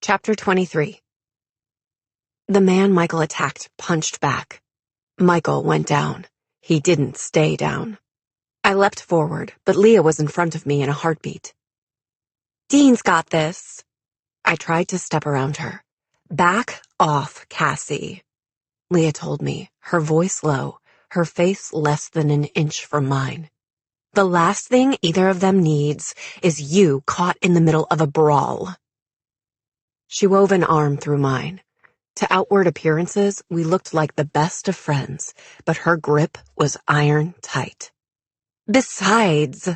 Chapter 23. The man Michael attacked punched back. Michael went down. He didn't stay down. I leapt forward, but Leah was in front of me in a heartbeat. "Dean's got this." I tried to step around her. "Back off, Cassie," Leah told me, her voice low, her face less than an inch from mine. "The last thing either of them needs is you caught in the middle of a brawl." She wove an arm through mine. To outward appearances, we looked like the best of friends, but her grip was iron tight. "Besides,"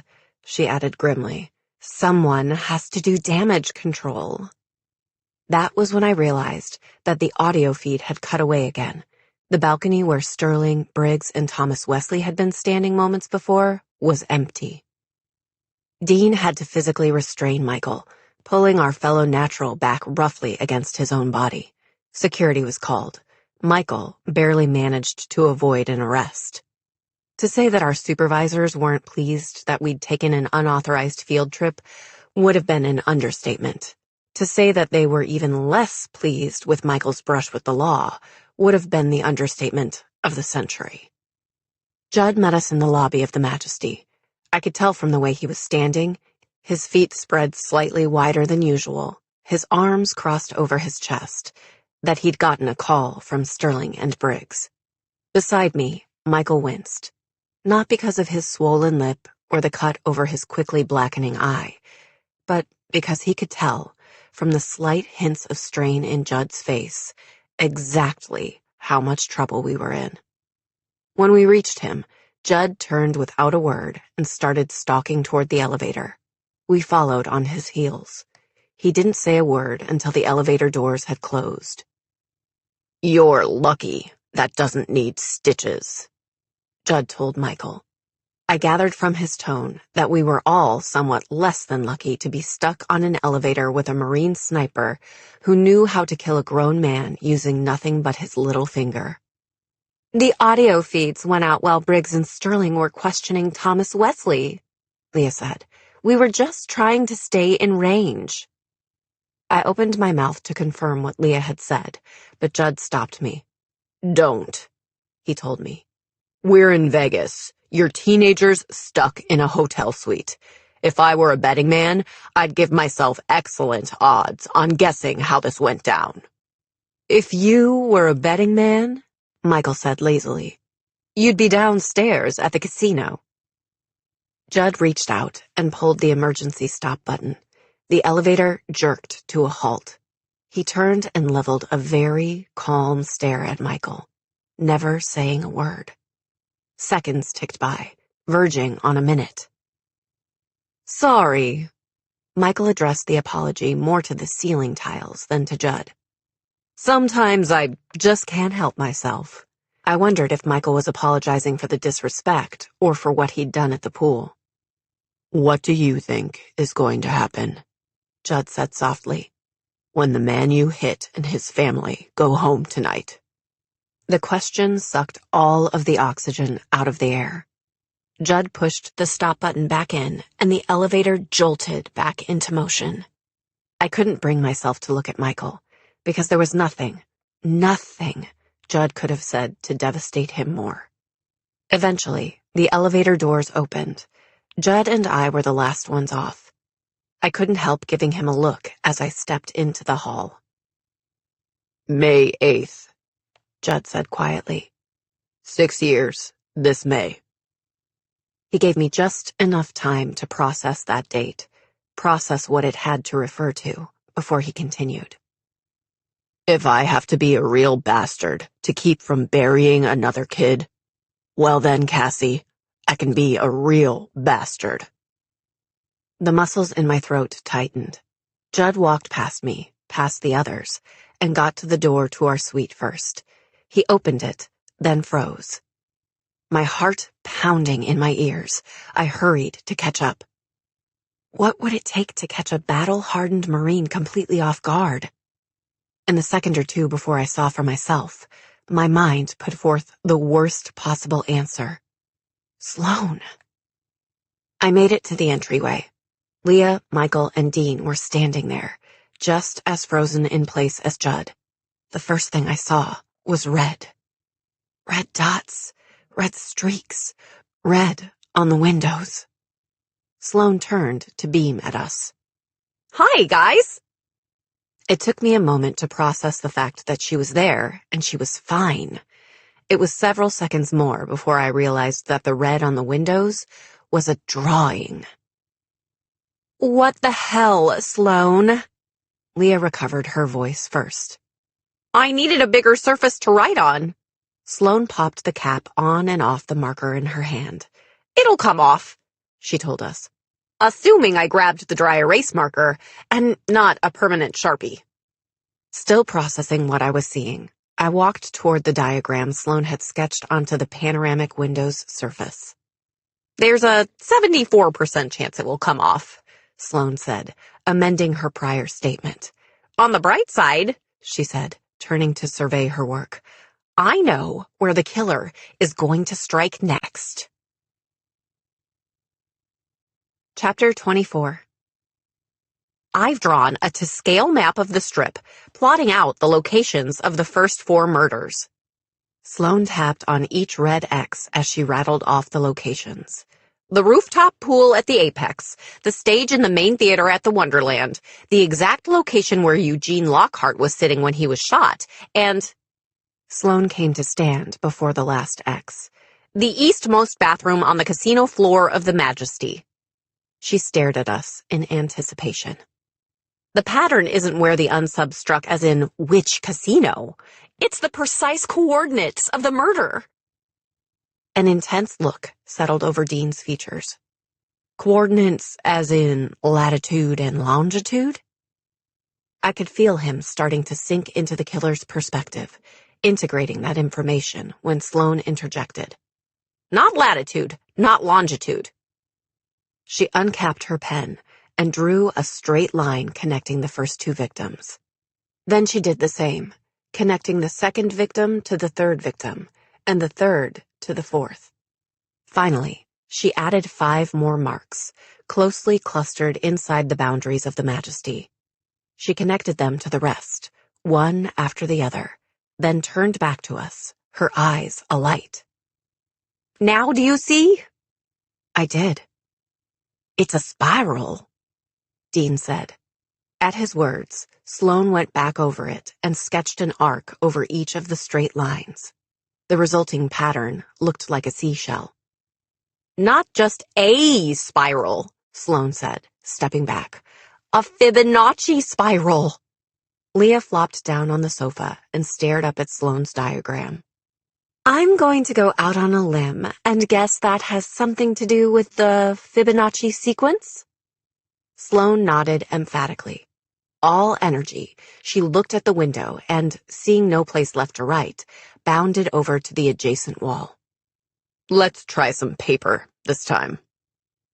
she added grimly, "someone has to do damage control." That was when I realized that the audio feed had cut away again. The balcony where Sterling, Briggs, and Thomas Wesley had been standing moments before was empty. Dean had to physically restrain Michael, pulling our fellow natural back roughly against his own body. Security was called. Michael barely managed to avoid an arrest. To say that our supervisors weren't pleased that we'd taken an unauthorized field trip would have been an understatement. To say that they were even less pleased with Michael's brush with the law would have been the understatement of the century. Judd met us in the lobby of the Majesty. I could tell from the way he was standing, his feet spread slightly wider than usual, his arms crossed over his chest, that he'd gotten a call from Sterling and Briggs. Beside me, Michael winced. Not because of his swollen lip or the cut over his quickly blackening eye, but because he could tell, from the slight hints of strain in Judd's face, exactly how much trouble we were in. When we reached him, Judd turned without a word and started stalking toward the elevator. We followed on his heels. He didn't say a word until the elevator doors had closed. "You're lucky that doesn't need stitches," Judd told Michael. I gathered from his tone that we were all somewhat less than lucky to be stuck on an elevator with a Marine sniper who knew how to kill a grown man using nothing but his little finger. "The audio feeds went out while Briggs and Sterling were questioning Thomas Wesley," Leah said. "We were just trying to stay in range." I opened my mouth to confirm what Leah had said, but Judd stopped me. "Don't," he told me. "We're in Vegas. You're teenagers stuck in a hotel suite. If I were a betting man, I'd give myself excellent odds on guessing how this went down." "If you were a betting man," Michael said lazily, "you'd be downstairs at the casino." Judd reached out and pulled the emergency stop button. The elevator jerked to a halt. He turned and leveled a very calm stare at Michael, never saying a word. Seconds ticked by, verging on a minute. "Sorry." Michael addressed the apology more to the ceiling tiles than to Judd. "Sometimes I just can't help myself." I wondered if Michael was apologizing for the disrespect or for what he'd done at the pool. "What do you think is going to happen?" Judd said softly. "When the man you hit and his family go home tonight?" The question sucked all of the oxygen out of the air. Judd pushed the stop button back in, and the elevator jolted back into motion. I couldn't bring myself to look at Michael, because there was nothing Judd could have said to devastate him more. Eventually, the elevator doors opened. Judd and I were the last ones off. I couldn't help giving him a look as I stepped into the hall. "May 8th, Judd said quietly. 6 years, this May." He gave me just enough time to process that date, process what it had to refer to, before he continued. "If I have to be a real bastard to keep from burying another kid, well then, Cassie, I can be a real bastard." The muscles in my throat tightened. Judd walked past me, past the others, and got to the door to our suite first. He opened it, then froze. My heart pounding in my ears, I hurried to catch up. What would it take to catch a battle-hardened Marine completely off guard? In the second or two before I saw for myself, my mind put forth the worst possible answer. Sloan. I made it to the entryway. Leah, Michael, and Dean were standing there, just as frozen in place as Judd. The first thing I saw was red. Red dots, red streaks, red on the windows. Sloane turned to beam at us. "Hi, guys!" It took me a moment to process the fact that she was there and she was fine. It was several seconds more before I realized that the red on the windows was a drawing. "What the hell, Sloane?" Leah recovered her voice first. "I needed a bigger surface to write on." Sloane popped the cap on and off the marker in her hand. "It'll come off," she told us. "Assuming I grabbed the dry erase marker and not a permanent Sharpie." Still processing what I was seeing, I walked toward the diagram Sloane had sketched onto the panoramic window's surface. "There's a 74% chance it will come off," Sloane said, amending her prior statement. "On the bright side," she said, turning to survey her work, "I know where the killer is going to strike next." Chapter 24. I've drawn a to-scale map of the strip, plotting out the locations of the first 4 murders. Sloane tapped on each red X as she rattled off the locations. The rooftop pool at the Apex, the stage in the main theater at the Wonderland, the exact location where Eugene Lockhart was sitting when he was shot, and... Sloane came to stand before the last X. The eastmost bathroom on the casino floor of the Majesty. She stared at us in anticipation. The pattern isn't where the unsub struck as in which casino. It's the precise coordinates of the murder. An intense look settled over Dean's features. Coordinates as in latitude and longitude? I could feel him starting to sink into the killer's perspective, integrating that information when Sloane interjected. "Not latitude, not longitude." She uncapped her pen and drew a straight line connecting the first 2 victims. Then she did the same, connecting the second victim to the third victim, and the third to the fourth. Finally, she added 5 more marks, closely clustered inside the boundaries of the Majesty. She connected them to the rest, one after the other, then turned back to us, her eyes alight. "Now do you see?" I did. "It's a spiral," Dean said. At his words, Sloane went back over it and sketched an arc over each of the straight lines. The resulting pattern looked like a seashell. "Not just a spiral," Sloane said, stepping back. "A Fibonacci spiral." Leah flopped down on the sofa and stared up at Sloane's diagram. "I'm going to go out on a limb and guess that has something to do with the Fibonacci sequence?" Sloane nodded emphatically. All energy, she looked at the window and, seeing no place left to write, bounded over to the adjacent wall. "Let's try some paper this time,"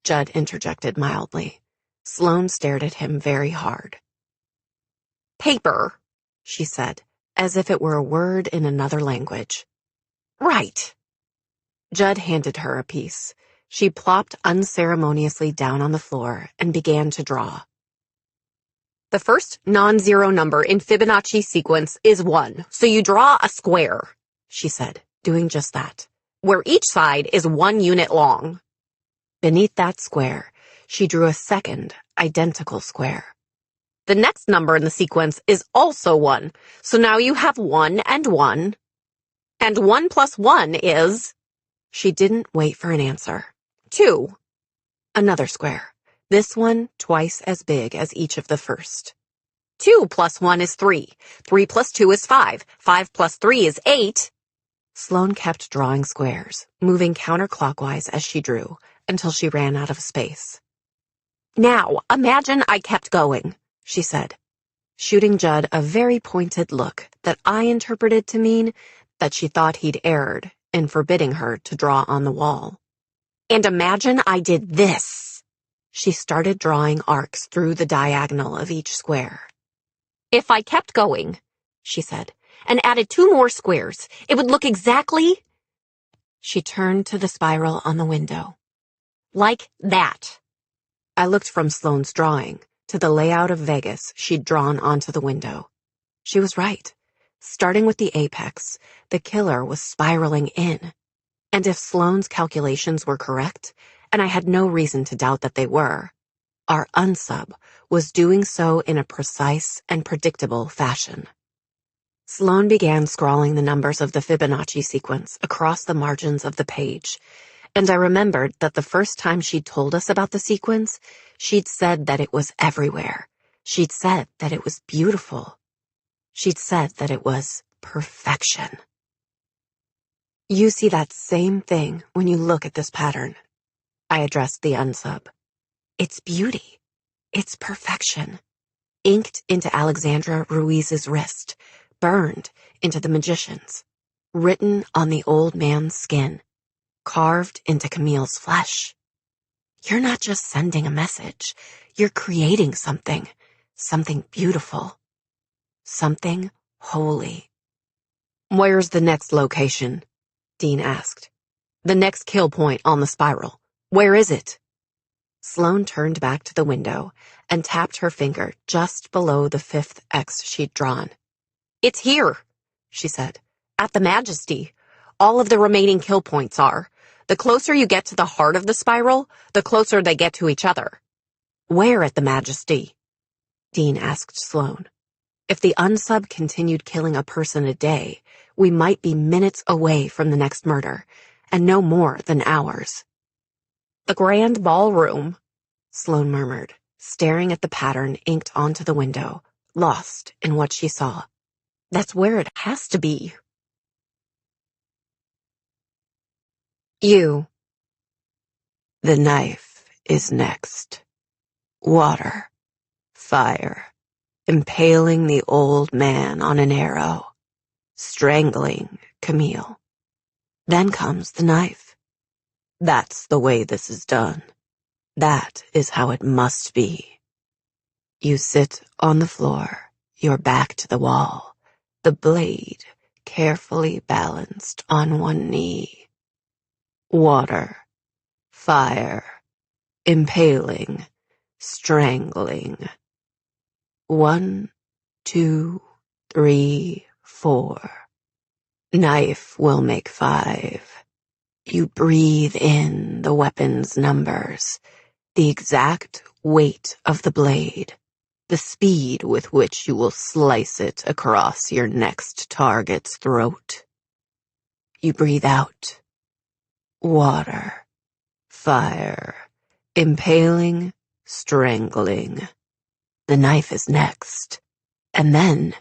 Judd interjected mildly. Sloane stared at him very hard. "Paper," she said, as if it were a word in another language. "Right." Judd handed her a piece. She plopped unceremoniously down on the floor and began to draw. "The first non-zero number in Fibonacci sequence is 1, so you draw a square," she said, doing just that, "where each side is 1 unit long." Beneath that square, she drew a second, identical square. "The next number in the sequence is also 1, so now you have 1 and 1. And 1 plus 1 is..." She didn't wait for an answer. 2. Another square, this one twice as big as each of the first. 2 plus 1 is 3. 3 plus 2 is 5. 5 plus 3 is 8. Sloane kept drawing squares, moving counterclockwise as she drew, until she ran out of space. "Now, imagine I kept going," she said, shooting Judd a very pointed look that I interpreted to mean that she thought he'd erred in forbidding her to draw on the wall. "And imagine I did this." She started drawing arcs through the diagonal of each square. "If I kept going," she said, "and added 2 more squares, it would look exactly..." She turned to the spiral on the window. "Like that." I looked from Sloane's drawing, to the layout of Vegas she'd drawn onto the window. She was right. Starting with the apex, the killer was spiraling in. And if Sloane's calculations were correct, and I had no reason to doubt that they were, our unsub was doing so in a precise and predictable fashion. Sloane began scrawling the numbers of the Fibonacci sequence across the margins of the page, and I remembered that the first time she'd told us about the sequence, she'd said that it was everywhere. She'd said that it was beautiful. She'd said that it was perfection. You see that same thing when you look at this pattern. I addressed the unsub. It's beauty. It's perfection. Inked into Alexandra Ruiz's wrist, burned into the magician's, written on the old man's skin, carved into Camille's flesh. You're not just sending a message. You're creating something beautiful, something holy. Where's the next location? Dean asked. The next kill point on the spiral. Where is it? Sloane turned back to the window and tapped her finger just below the 5th X she'd drawn. It's here, she said. At the Majesty. All of the remaining kill points are. The closer you get to the heart of the spiral, the closer they get to each other. Where at the Majesty? Dean asked Sloane. If the unsub continued killing a person a day, we might be minutes away from the next murder, and no more than hours. The Grand Ballroom, Sloane murmured, staring at the pattern inked onto the window, lost in what she saw. That's where it has to be. You. The knife is next. Water. Fire. Impaling the old man on an arrow. Strangling Camille. Then comes the knife. That's the way this is done. That is how it must be. You sit on the floor, your back to the wall, the blade carefully balanced on one knee. Water, fire, impaling, strangling. 1, 2, 3, 4. Knife will make 5. You breathe in the weapon's numbers, the exact weight of the blade, the speed with which you will slice it across your next target's throat. You breathe out. Water, fire, impaling, strangling. The knife is next. And then.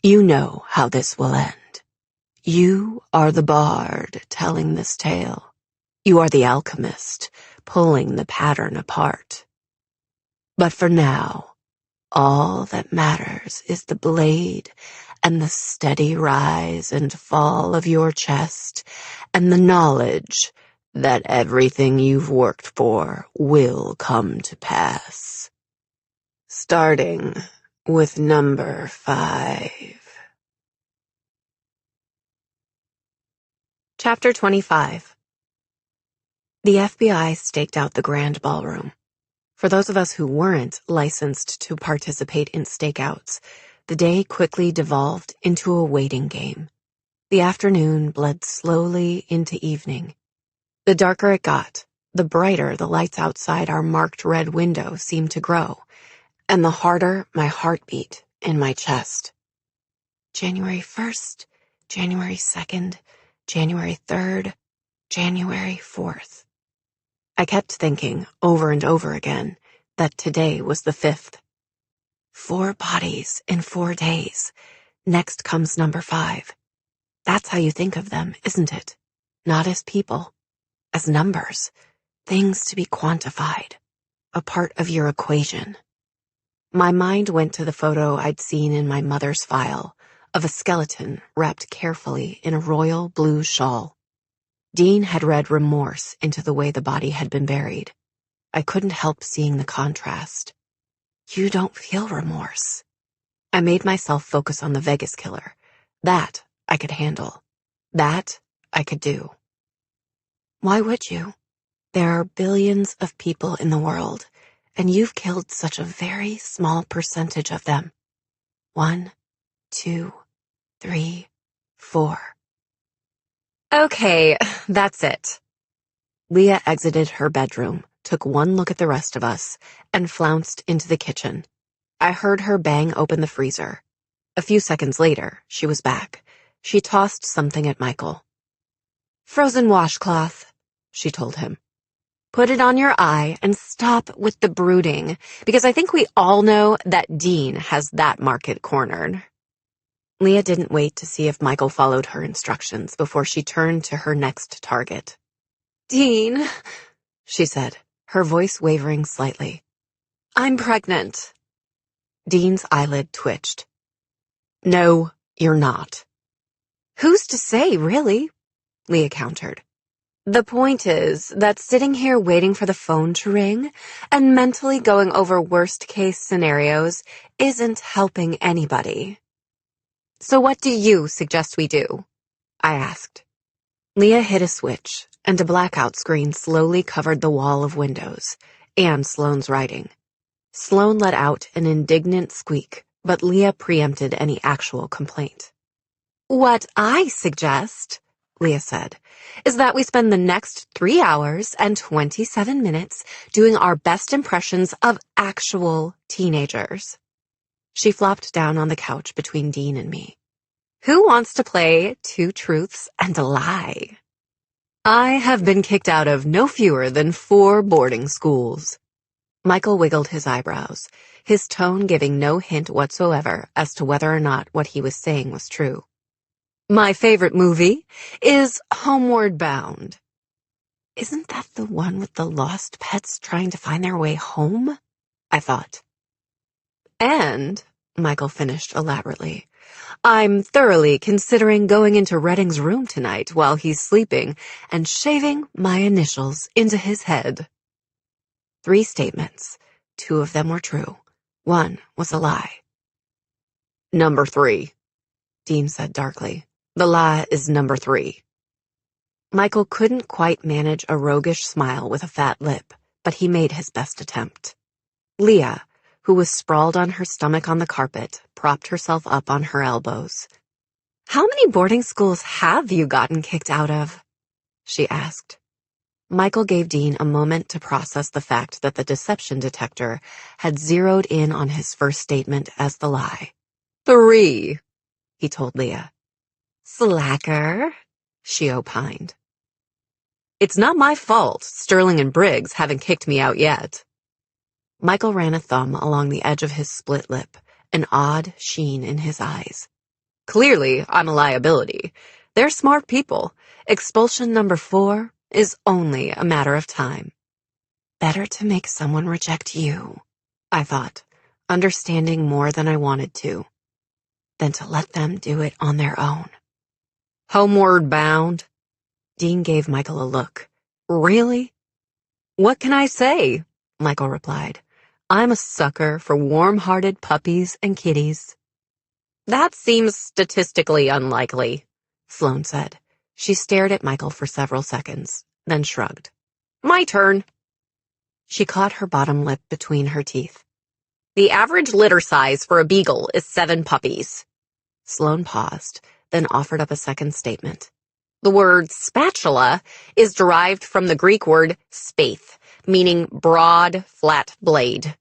You know how this will end. You are the bard telling this tale. You are the alchemist pulling the pattern apart. But for now, all that matters is the blade and the steady rise and fall of your chest and the knowledge that everything you've worked for will come to pass. Starting with number 5. Chapter 25. The FBI staked out the Grand Ballroom. For those of us who weren't licensed to participate in stakeouts, the day quickly devolved into a waiting game. The afternoon bled slowly into evening. The darker it got, the brighter the lights outside our marked red window seemed to grow, and the harder my heart beat in my chest. January 1st, January 2nd, January 3rd, January 4th. I kept thinking over and over again that today was the 5th. 4 bodies in 4 days. Next comes number 5. That's how you think of them, isn't it? Not as people, as numbers, things to be quantified, a part of your equation. My mind went to the photo I'd seen in my mother's file of a skeleton wrapped carefully in a royal blue shawl. Dean had read remorse into the way the body had been buried. I couldn't help seeing the contrast. You don't feel remorse. I made myself focus on the Vegas killer. That I could handle. That I could do. Why would you? There are billions of people in the world, and you've killed such a very small percentage of them. 1, 2, 3, 4. Okay, that's it. Leah exited her bedroom, took one look at the rest of us, and flounced into the kitchen. I heard her bang open the freezer. A few seconds later, she was back. She tossed something at Michael. "Frozen washcloth," she told him. "Put it on your eye and stop with the brooding, because I think we all know that Dean has that market cornered." Leah didn't wait to see if Michael followed her instructions before she turned to her next target. "Dean," she said, her voice wavering slightly. "I'm pregnant." Dean's eyelid twitched. "No, you're not." "Who's to say, really?" Leah countered. "The point is that sitting here waiting for the phone to ring and mentally going over worst-case scenarios isn't helping anybody." "So what do you suggest we do?" I asked. Leah hit a switch, and a blackout screen slowly covered the wall of windows, and Sloane's writing. Sloane let out an indignant squeak, but Leah preempted any actual complaint. "What I suggest," Leah said, "is that we spend the next 3 hours and 27 minutes doing our best impressions of actual teenagers." She flopped down on the couch between Dean and me. "Who wants to play 2 truths and a lie?" "I have been kicked out of no fewer than 4 boarding schools." Michael wiggled his eyebrows, his tone giving no hint whatsoever as to whether or not what he was saying was true. "My favorite movie is Homeward Bound." "Isn't that the one with the lost pets trying to find their way home?" I thought. "And," Michael finished elaborately, "I'm thoroughly considering going into Redding's room tonight while he's sleeping and shaving my initials into his head." 3 statements. 2 of them were true. 1 was a lie. "Number 3, Dean said darkly. "The lie is number 3. Michael couldn't quite manage a roguish smile with a fat lip, but he made his best attempt. Leah, who was sprawled on her stomach on the carpet, propped herself up on her elbows. "How many boarding schools have you gotten kicked out of?" she asked. Michael gave Dean a moment to process the fact that the deception detector had zeroed in on his first statement as the lie. 3, he told Leah. "Slacker," she opined. "It's not my fault Sterling and Briggs haven't kicked me out yet." Michael ran a thumb along the edge of his split lip, an odd sheen in his eyes. "Clearly, I'm a liability. They're smart people. Expulsion number 4 is only a matter of time." Better to make someone reject you, I thought, understanding more than I wanted to, than to let them do it on their own. "Homeward Bound?" Dean gave Michael a look. "Really?" "What can I say?" Michael replied. "I'm a sucker for warm-hearted puppies and kitties." "That seems statistically unlikely," Sloane said. She stared at Michael for several seconds, then shrugged. "My turn." She caught her bottom lip between her teeth. "The average litter size for a beagle is 7 puppies." Sloane paused, then offered up a second statement. "The word spatula is derived from the Greek word spath, meaning broad, flat blade."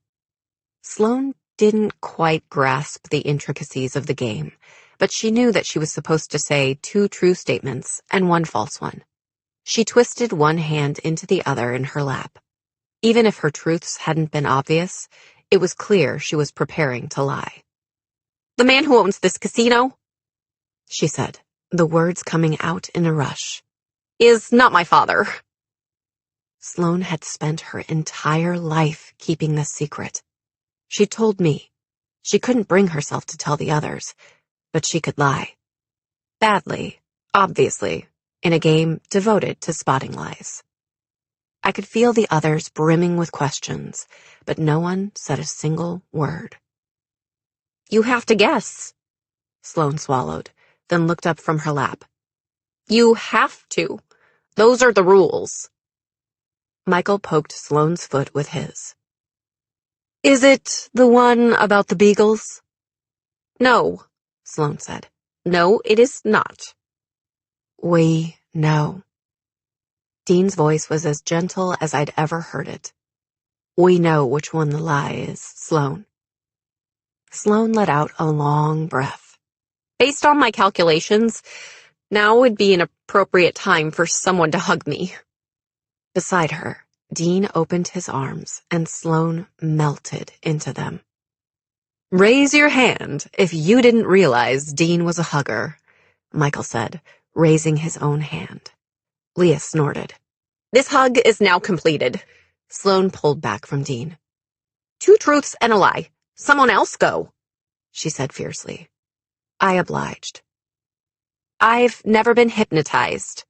Sloane didn't quite grasp the intricacies of the game, but she knew that she was supposed to say 2 true statements and 1 false one. She twisted one hand into the other in her lap. Even if her truths hadn't been obvious, it was clear she was preparing to lie. "The man who owns this casino," she said, the words coming out in a rush, "is not my father." Sloane had spent her entire life keeping this secret. She told me. She couldn't bring herself to tell the others, but she could lie. Badly, obviously, in a game devoted to spotting lies. I could feel the others brimming with questions, but no one said a single word. "You have to guess." Sloane swallowed, then looked up from her lap. "You have to. Those are the rules." Michael poked Sloane's foot with his. Is it the one about the beagles? No, Sloane said. No, it is not. We know. Dean's voice was as gentle as I'd ever heard it. We know which one the lie is, Sloane. Sloane let out a long breath. Based on my calculations, now would be an appropriate time for someone to hug me. Beside her, Dean opened his arms and Sloane melted into them. Raise your hand if you didn't realize Dean was a hugger, Michael said, raising his own hand. Leah snorted. This hug is now completed. Sloane pulled back from Dean. 2 truths and a lie. Someone else go, she said fiercely. I obliged. I've never been hypnotized.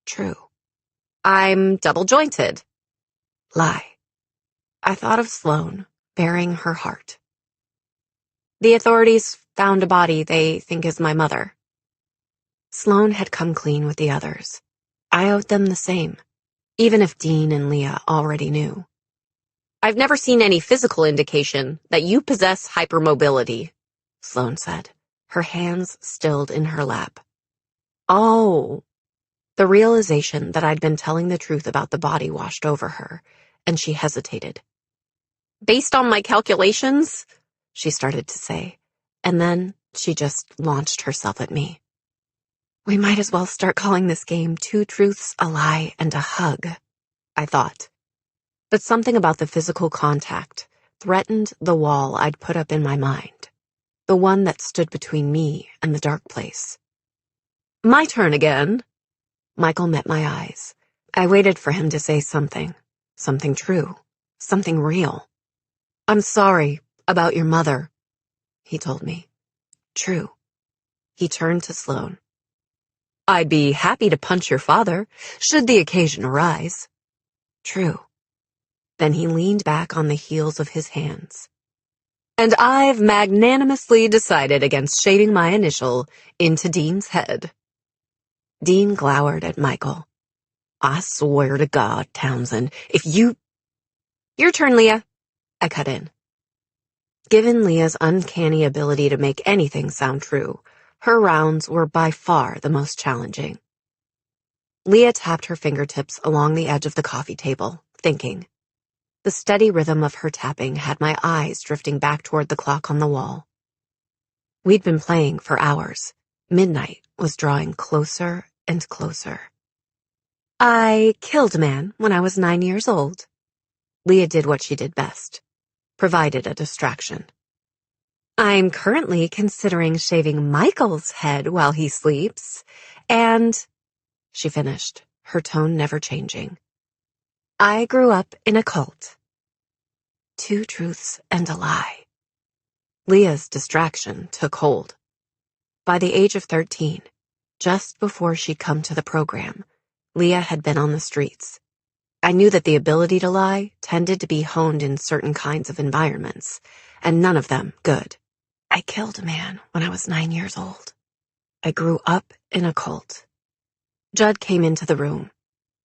True. I'm double-jointed. Lie. I thought of Sloane, bearing her heart. The authorities found a body they think is my mother. Sloane had come clean with the others. I owed them the same, even if Dean and Leah already knew. I've never seen any physical indication that you possess hypermobility, Sloane said, her hands stilled in her lap. Oh. The realization that I'd been telling the truth about the body washed over her, and she hesitated. Based on my calculations, she started to say, and then she just launched herself at me. We might as well start calling this game 2 truths, a lie, and a hug, I thought. But something about the physical contact threatened the wall I'd put up in my mind, the one that stood between me and the dark place. My turn again. Michael met my eyes. I waited for him to say something true, something real. I'm sorry about your mother, he told me. True. He turned to Sloane. I'd be happy to punch your father, should the occasion arise. True. Then he leaned back on the heels of his hands. And I've magnanimously decided against shaving my initial into Dean's head. Dean glowered at Michael. I swear to God, Townsend, if you... Your turn, Leah, I cut in. Given Leah's uncanny ability to make anything sound true, her rounds were by far the most challenging. Leah tapped her fingertips along the edge of the coffee table, thinking. The steady rhythm of her tapping had my eyes drifting back toward the clock on the wall. We'd been playing for hours. Midnight was drawing closer and closer. I killed a man when I was 9 years old. Leah did what she did best. Provided a distraction. I'm currently considering shaving Michael's head while he sleeps, and... She finished, her tone never changing. I grew up in a cult. 2 truths and a lie. Leah's distraction took hold. By the age of 13, just before she'd come to the program, Leah had been on the streets. I knew that the ability to lie tended to be honed in certain kinds of environments, and none of them good. I killed a man when I was 9 years old. I grew up in a cult. Judd came into the room.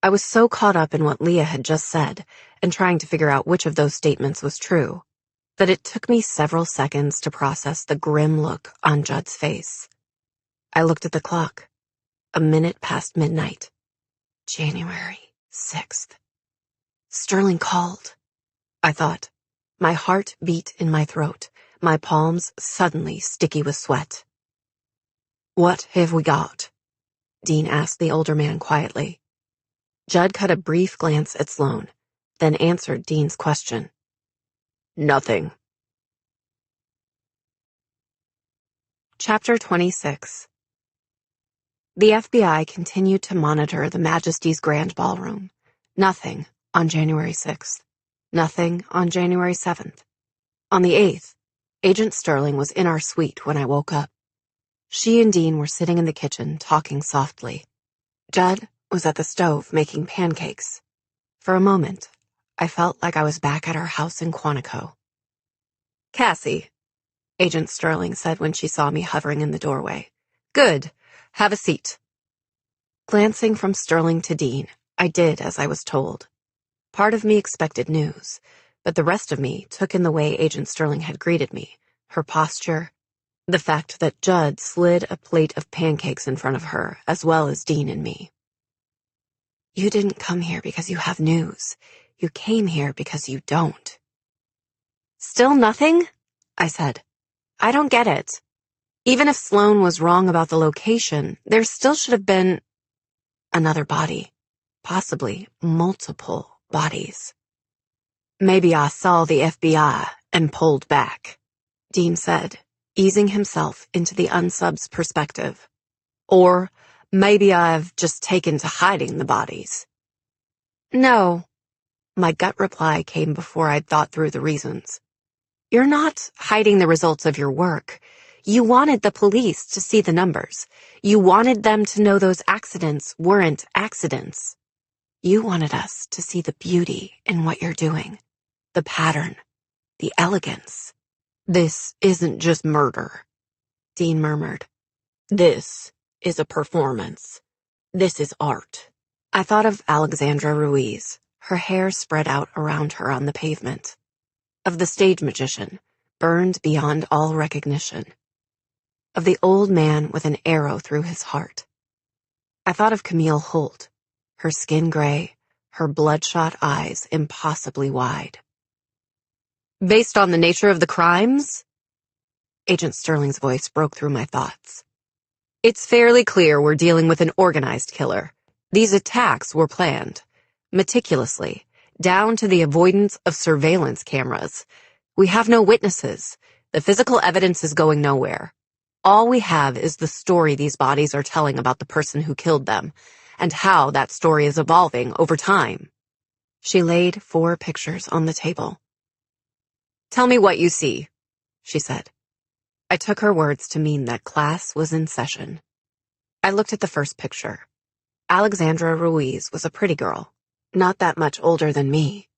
I was so caught up in what Leah had just said and trying to figure out which of those statements was true that it took me several seconds to process the grim look on Judd's face. I looked at the clock. A minute past midnight. January 6th. Sterling called. I thought. My heart beat in my throat, my palms suddenly sticky with sweat. What have we got? Dean asked the older man quietly. Judd cut a brief glance at Sloane, then answered Dean's question. Nothing. Chapter 26. The FBI continued to monitor the Majesty's Grand Ballroom. Nothing on January 6th. Nothing on January 7th. On the 8th, Agent Sterling was in our suite when I woke up. She and Dean were sitting in the kitchen talking softly. Judd was at the stove making pancakes. For a moment, I felt like I was back at our house in Quantico. Cassie, Agent Sterling said when she saw me hovering in the doorway. Good. Have a seat. Glancing from Sterling to Dean, I did as I was told. Part of me expected news, but the rest of me took in the way Agent Sterling had greeted me, her posture, the fact that Judd slid a plate of pancakes in front of her, as well as Dean and me. You didn't come here because you have news. You came here because you don't. Still nothing? I said. I don't get it. Even if Sloan was wrong about the location, there still should have been another body. Possibly multiple bodies. Maybe I saw the FBI and pulled back, Dean said, easing himself into the unsub's perspective. Or maybe I've just taken to hiding the bodies. No. My gut reply came before I'd thought through the reasons. You're not hiding the results of your work. You wanted the police to see the numbers. You wanted them to know those accidents weren't accidents. You wanted us to see the beauty in what you're doing, the pattern, the elegance. This isn't just murder, Dean murmured. This is a performance. This is art. I thought of Alexandra Ruiz, her hair spread out around her on the pavement. Of the stage magician, burned beyond all recognition. Of the old man with an arrow through his heart. I thought of Camille Holt, her skin gray, her bloodshot eyes impossibly wide. Based on the nature of the crimes? Agent Sterling's voice broke through my thoughts. It's fairly clear we're dealing with an organized killer. These attacks were planned, meticulously, down to the avoidance of surveillance cameras. We have no witnesses. The physical evidence is going nowhere. All we have is the story these bodies are telling about the person who killed them, and how that story is evolving over time. She laid 4 pictures on the table. Tell me what you see, she said. I took her words to mean that class was in session. I looked at the first picture. Alexandra Ruiz was a pretty girl, not that much older than me.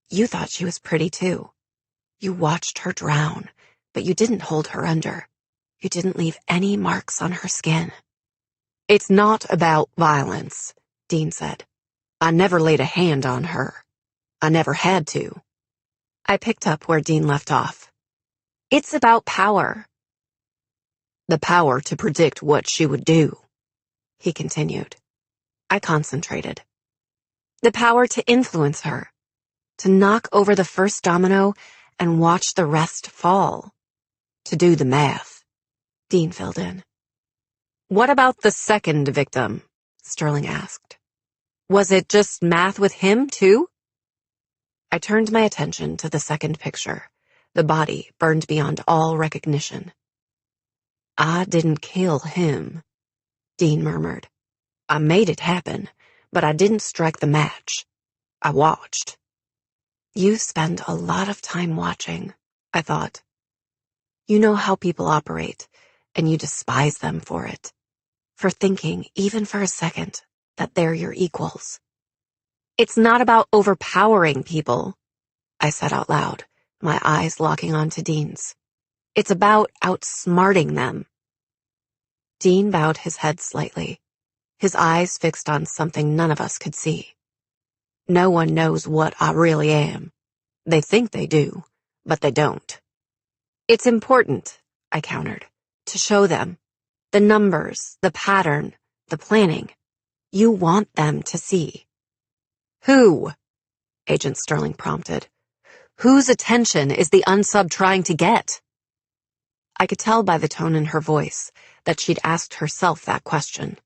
You thought she was pretty too. You watched her drown, but you didn't hold her under. You didn't leave any marks on her skin. It's not about violence, Dean said. I never laid a hand on her. I never had to. I picked up where Dean left off. It's about power. The power to predict what she would do, he continued. I concentrated. The power to influence her, to knock over the first domino and watch the rest fall. To do the math, Dean filled in. What about the second victim? Sterling asked. Was it just math with him, too? I turned my attention to the second picture, the body burned beyond all recognition. I didn't kill him, Dean murmured. I made it happen, but I didn't strike the match. I watched. You spend a lot of time watching, I thought. You know how people operate, and you despise them for it. For thinking, even for a second, that they're your equals. It's not about overpowering people, I said out loud, my eyes locking onto Dean's. It's about outsmarting them. Dean bowed his head slightly, his eyes fixed on something none of us could see. No one knows what I really am. They think they do, but they don't. It's important, I countered, to show them. The numbers, the pattern, the planning. You want them to see. Who? Agent Sterling prompted. Whose attention is the unsub trying to get? I could tell by the tone in her voice that she'd asked herself that question.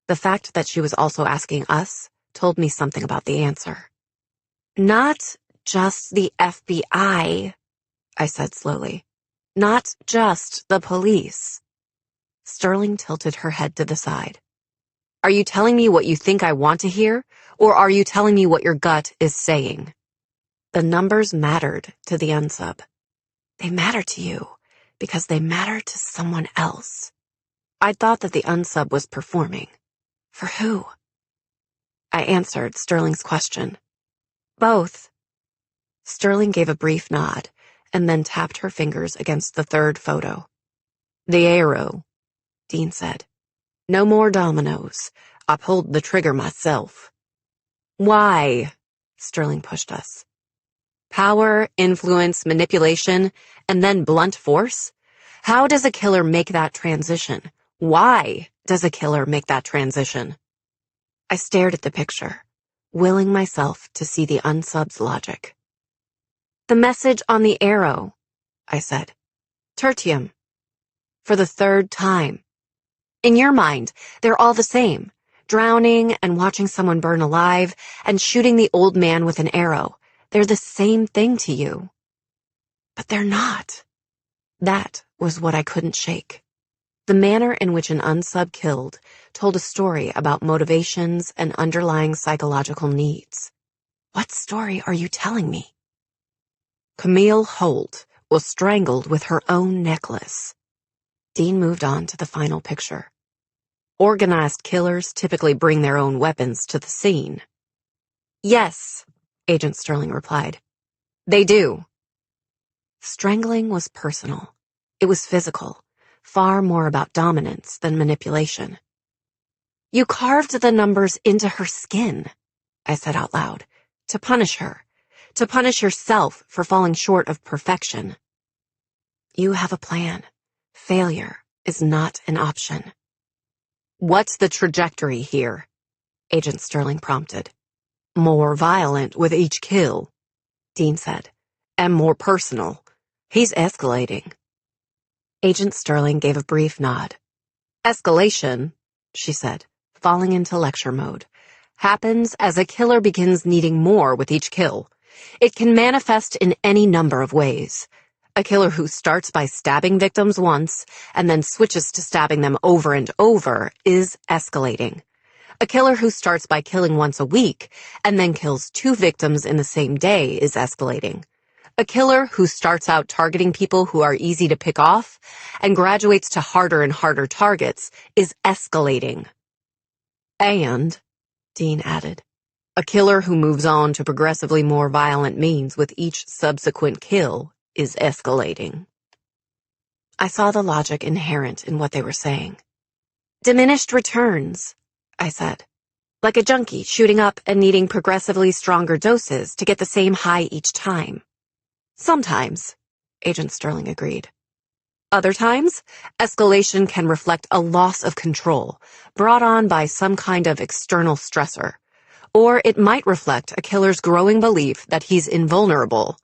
The fact that she was also asking us told me something about the answer. Not just the FBI, I said slowly. Not just the police. Sterling tilted her head to the side. Are you telling me what you think I want to hear, or are you telling me what your gut is saying? The numbers mattered to the unsub. They matter to you because they matter to someone else. I thought that the unsub was performing. For who? I answered Sterling's question. Both. Sterling gave a brief nod and then tapped her fingers against the third photo. The arrow, Dean said. No more dominoes. I pulled the trigger myself. Why? Sterling pushed us. Power, influence, manipulation, and then blunt force? How does a killer make that transition? Why does a killer make that transition? I stared at the picture, willing myself to see the unsub's logic. The message on the arrow, I said. Tertium. For the third time. In your mind, they're all the same. Drowning and watching someone burn alive and shooting the old man with an arrow. They're the same thing to you. But they're not. That was what I couldn't shake. The manner in which an unsub killed told a story about motivations and underlying psychological needs. What story are you telling me? Camille Holt was strangled with her own necklace. Dean moved on to the final picture. Organized killers typically bring their own weapons to the scene. Yes, Agent Sterling replied. They do. Strangling was personal. It was physical, far more about dominance than manipulation. You carved the numbers into her skin, I said out loud, to punish her, to punish yourself for falling short of perfection. You have a plan. Failure is not an option. What's the trajectory here? Agent Sterling prompted. More violent with each kill, Dean said, and more personal. He's escalating. Agent Sterling gave a brief nod. Escalation, she said, falling into lecture mode, happens as a killer begins needing more with each kill. It can manifest in any number of ways. A killer who starts by stabbing victims once and then switches to stabbing them over and over is escalating. A killer who starts by killing once a week and then kills 2 victims in the same day is escalating. A killer who starts out targeting people who are easy to pick off and graduates to harder and harder targets is escalating. And, Dean added, a killer who moves on to progressively more violent means with each subsequent kill is escalating. I saw the logic inherent in what they were saying. Diminished returns, I said. Like a junkie shooting up and needing progressively stronger doses to get the same high each time. Sometimes, Agent Sterling agreed. Other times, escalation can reflect a loss of control brought on by some kind of external stressor, or it might reflect a killer's growing belief that he's invulnerable.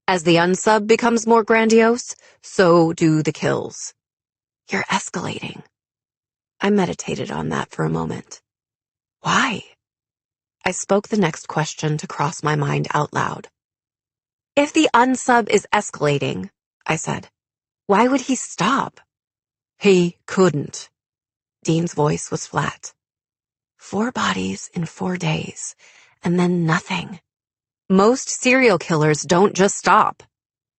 As the unsub becomes more grandiose, so do the kills. You're escalating. I meditated on that for a moment. Why? I spoke the next question to cross my mind out loud. If the unsub is escalating, I said, why would he stop? He couldn't. Dean's voice was flat. 4 bodies in 4 days, and then nothing. Most serial killers don't just stop,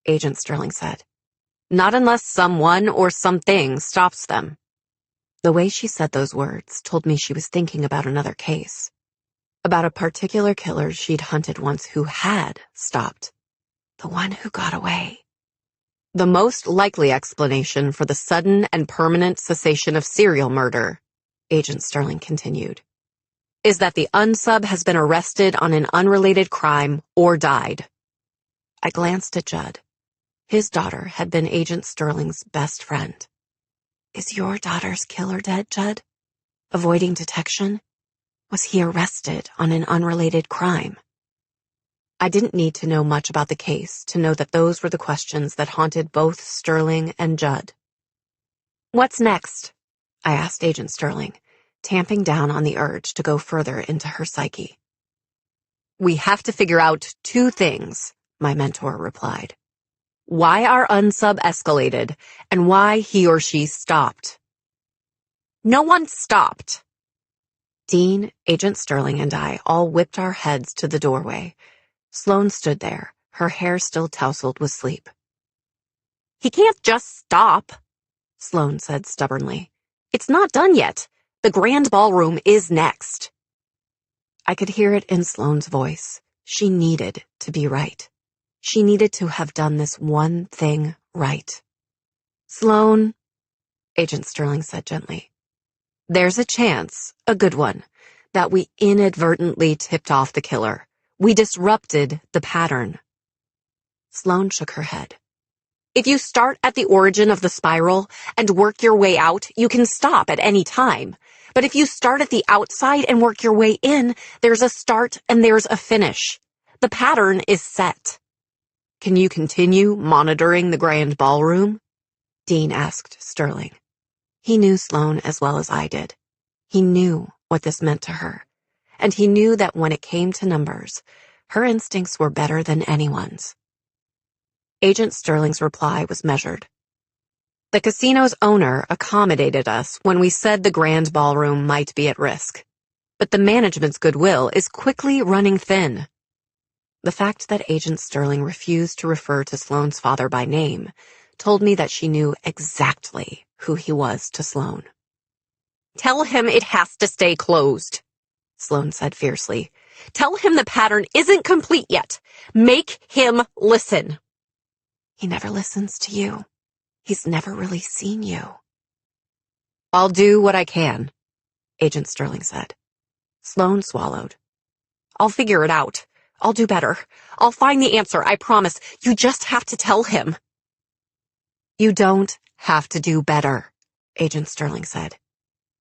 Agent Sterling said. Not unless someone or something stops them. The way she said those words told me she was thinking about another case. About a particular killer she'd hunted once who had stopped. The one who got away. The most likely explanation for the sudden and permanent cessation of serial murder, Agent Sterling continued, is that the unsub has been arrested on an unrelated crime or died. I glanced at Judd. His daughter had been Agent Sterling's best friend. Is your daughter's killer dead, Judd? Avoiding detection? Was he arrested on an unrelated crime? I didn't need to know much about the case to know that those were the questions that haunted both Sterling and Judd. What's next? I asked Agent Sterling, tamping down on the urge to go further into her psyche. We have to figure out 2 things, my mentor replied. Why our unsub escalated, and why he or she stopped. No one stopped. Dean, Agent Sterling, and I all whipped our heads to the doorway. Sloane stood there, her hair still tousled with sleep. He can't just stop, Sloane said stubbornly. It's not done yet. The grand ballroom is next. I could hear it in Sloane's voice. She needed to be right. She needed to have done this one thing right. Sloane, Agent Sterling said gently, there's a chance, a good one, that we inadvertently tipped off the killer. We disrupted the pattern. Sloane shook her head. If you start at the origin of the spiral and work your way out, you can stop at any time. But if you start at the outside and work your way in, there's a start and there's a finish. The pattern is set. Can you continue monitoring the grand ballroom? Dean asked Sterling. He knew Sloane as well as I did. He knew what this meant to her, and he knew that when it came to numbers, her instincts were better than anyone's. Agent Sterling's reply was measured. The casino's owner accommodated us when we said the grand ballroom might be at risk, but the management's goodwill is quickly running thin. The fact that Agent Sterling refused to refer to Sloane's father by name told me that she knew exactly who he was to Sloane. Tell him it has to stay closed, Sloane said fiercely. Tell him the pattern isn't complete yet. Make him listen. He never listens to you. He's never really seen you. I'll do what I can, Agent Sterling said. Sloane swallowed. I'll figure it out. I'll do better. I'll find the answer, I promise. You just have to tell him. You don't have to do better, Agent Sterling said.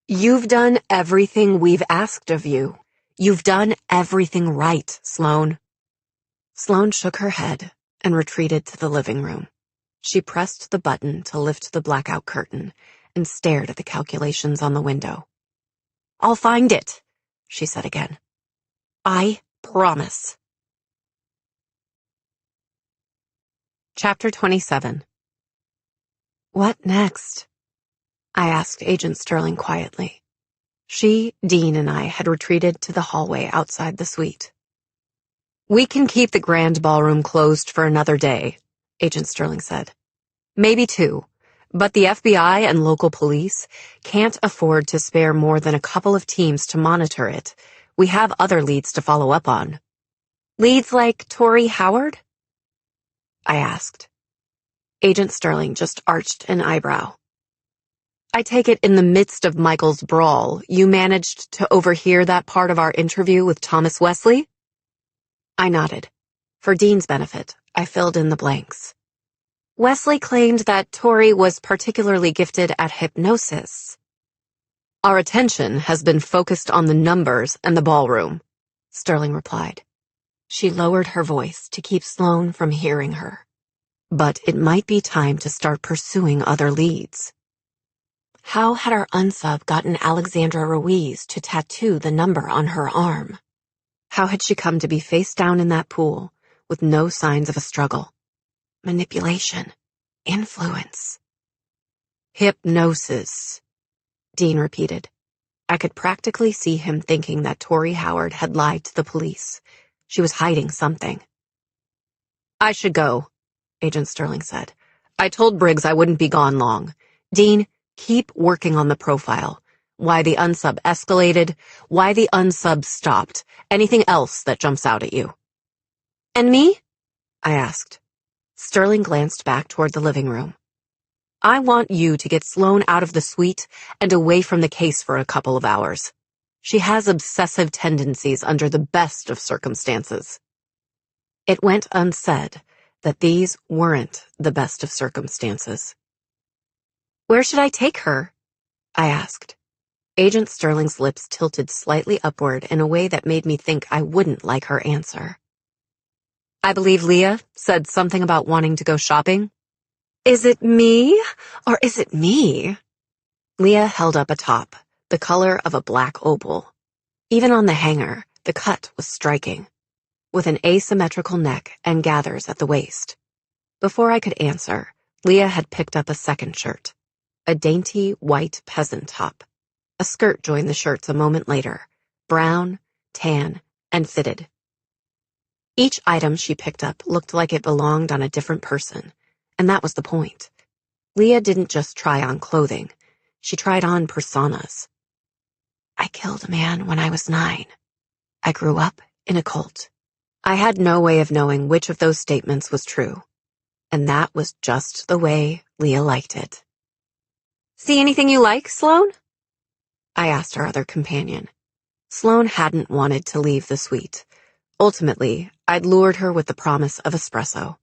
You've done everything we've asked of you. You've done everything right, Sloane. Sloane shook her head and retreated to the living room. She pressed the button to lift the blackout curtain and stared at the calculations on the window. I'll find it, she said again. I promise. Chapter 27. What next? I asked Agent Sterling quietly. She, Dean, and I had retreated to the hallway outside the suite. We can keep the grand ballroom closed for another day, Agent Sterling said. Maybe 2, but the FBI and local police can't afford to spare more than a couple of teams to monitor it. We have other leads to follow up on. Leads like Tori Howard? I asked. Agent Sterling just arched an eyebrow. I take it in the midst of Michael's brawl, you managed to overhear that part of our interview with Thomas Wesley? I nodded. For Dean's benefit, I filled in the blanks. Wesley claimed that Tori was particularly gifted at hypnosis. Our attention has been focused on the numbers and the ballroom, Sterling replied. She lowered her voice to keep Sloane from hearing her. But it might be time to start pursuing other leads. How had our unsub gotten Alexandra Ruiz to tattoo the number on her arm? How had she come to be face down in that pool with no signs of a struggle? Manipulation. Influence. Hypnosis, Dean repeated. I could practically see him thinking that Tori Howard had lied to the police. She was hiding something. I should go, Agent Sterling said. I told Briggs I wouldn't be gone long. Dean, keep working on the profile. Why the unsub escalated, why the unsub stopped, anything else that jumps out at you. And me? I asked. Sterling glanced back toward the living room. I want you to get Sloane out of the suite and away from the case for a couple of hours. She has obsessive tendencies under the best of circumstances. It went unsaid that these weren't the best of circumstances. Where should I take her? I asked. Agent Sterling's lips tilted slightly upward in a way that made me think I wouldn't like her answer. I believe Leah said something about wanting to go shopping. Is it me, or is it me? Leah held up a top, the color of a black opal. Even on the hanger, the cut was striking, with an asymmetrical neck and gathers at the waist. Before I could answer, Leah had picked up a second shirt, a dainty white peasant top. A skirt joined the shirts a moment later, brown, tan, and fitted. Each item she picked up looked like it belonged on a different person, and that was the point. Leah didn't just try on clothing, she tried on personas. I killed a man when I was 9. I grew up in a cult. I had no way of knowing which of those statements was true, and that was just the way Leah liked it. See anything you like, Sloane? I asked our other companion. Sloane hadn't wanted to leave the suite. Ultimately, I'd lured her with the promise of espresso.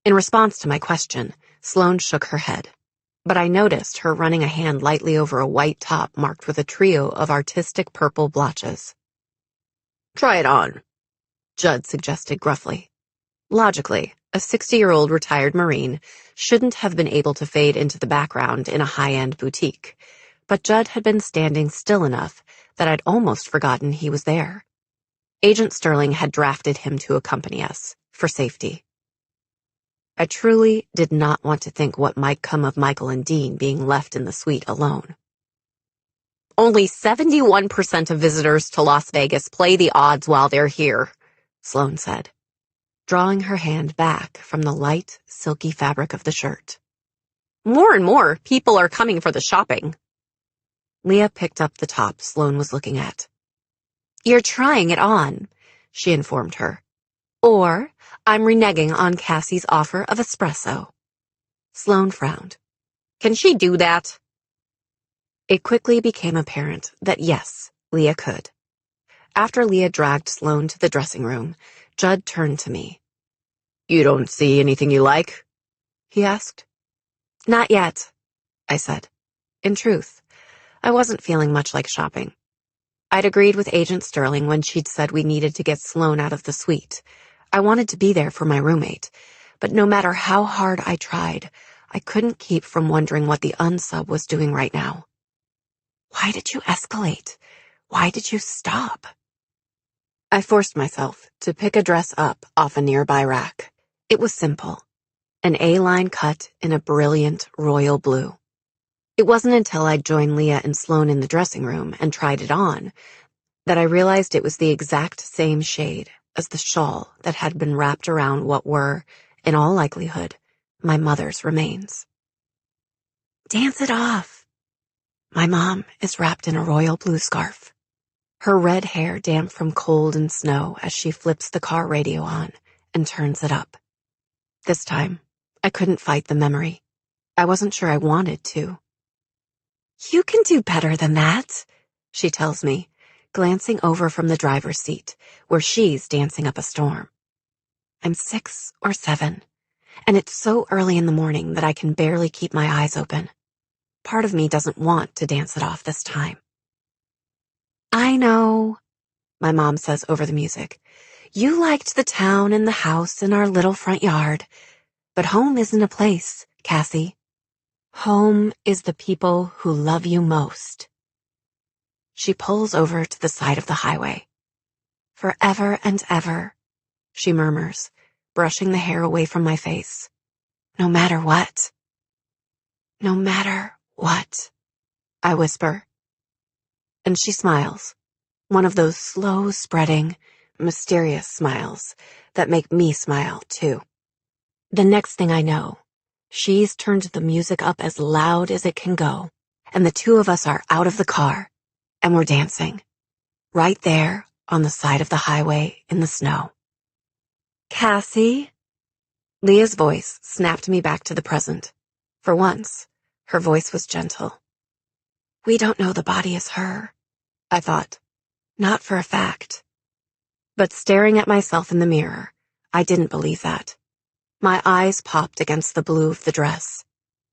In response to my question, Sloane shook her head, but I noticed her running a hand lightly over a white top marked with a trio of artistic purple blotches. "Try it on," Judd suggested gruffly. Logically, a 60-year-old retired Marine shouldn't have been able to fade into the background in a high-end boutique, but Judd had been standing still enough that I'd almost forgotten he was there. Agent Sterling had drafted him to accompany us, for safety. I truly did not want to think what might come of Michael and Dean being left in the suite alone. "Only 71% of visitors to Las Vegas play the odds while they're here," Sloane said, drawing her hand back from the light, silky fabric of the shirt. "More and more people are coming for the shopping." Leah picked up the top Sloane was looking at. "You're trying it on," she informed her. "Or I'm reneging on Cassie's offer of espresso." Sloane frowned. "Can she do that?" It quickly became apparent that yes, Leah could. After Leah dragged Sloane to the dressing room, Judd turned to me. "You don't see anything you like?" he asked. "Not yet," I said. In truth, I wasn't feeling much like shopping. I'd agreed with Agent Sterling when she'd said we needed to get Sloane out of the suite. I wanted to be there for my roommate, but no matter how hard I tried, I couldn't keep from wondering what the unsub was doing right now. Why did you escalate? Why did you stop? I forced myself to pick a dress up off a nearby rack. It was simple, an A-line cut in a brilliant royal blue. It wasn't until I'd joined Leah and Sloane in the dressing room and tried it on that I realized it was the exact same shade as the shawl that had been wrapped around what were, in all likelihood, my mother's remains. "Dance it off." My mom is wrapped in a royal blue scarf, her red hair damp from cold and snow as she flips the car radio on and turns it up. This time, I couldn't fight the memory. I wasn't sure I wanted to. "You can do better than that," she tells me, glancing over from the driver's seat, where she's dancing up a storm. I'm 6 or 7, and it's so early in the morning that I can barely keep my eyes open. Part of me doesn't want to dance it off this time. "I know," my mom says over the music. "You liked the town and the house and our little front yard, but home isn't a place, Cassie. Home is the people who love you most." She pulls over to the side of the highway. "Forever and ever," she murmurs, brushing the hair away from my face. "No matter what." "No matter what," I whisper. And she smiles, one of those slow spreading, mysterious smiles that make me smile too. The next thing I know, she's turned the music up as loud as it can go, and the two of us are out of the car, and we're dancing, right there on the side of the highway in the snow. "Cassie?" Leah's voice snapped me back to the present. For once, her voice was gentle. "We don't know the body is her," I thought. Not for a fact. But staring at myself in the mirror, I didn't believe that. My eyes popped against the blue of the dress.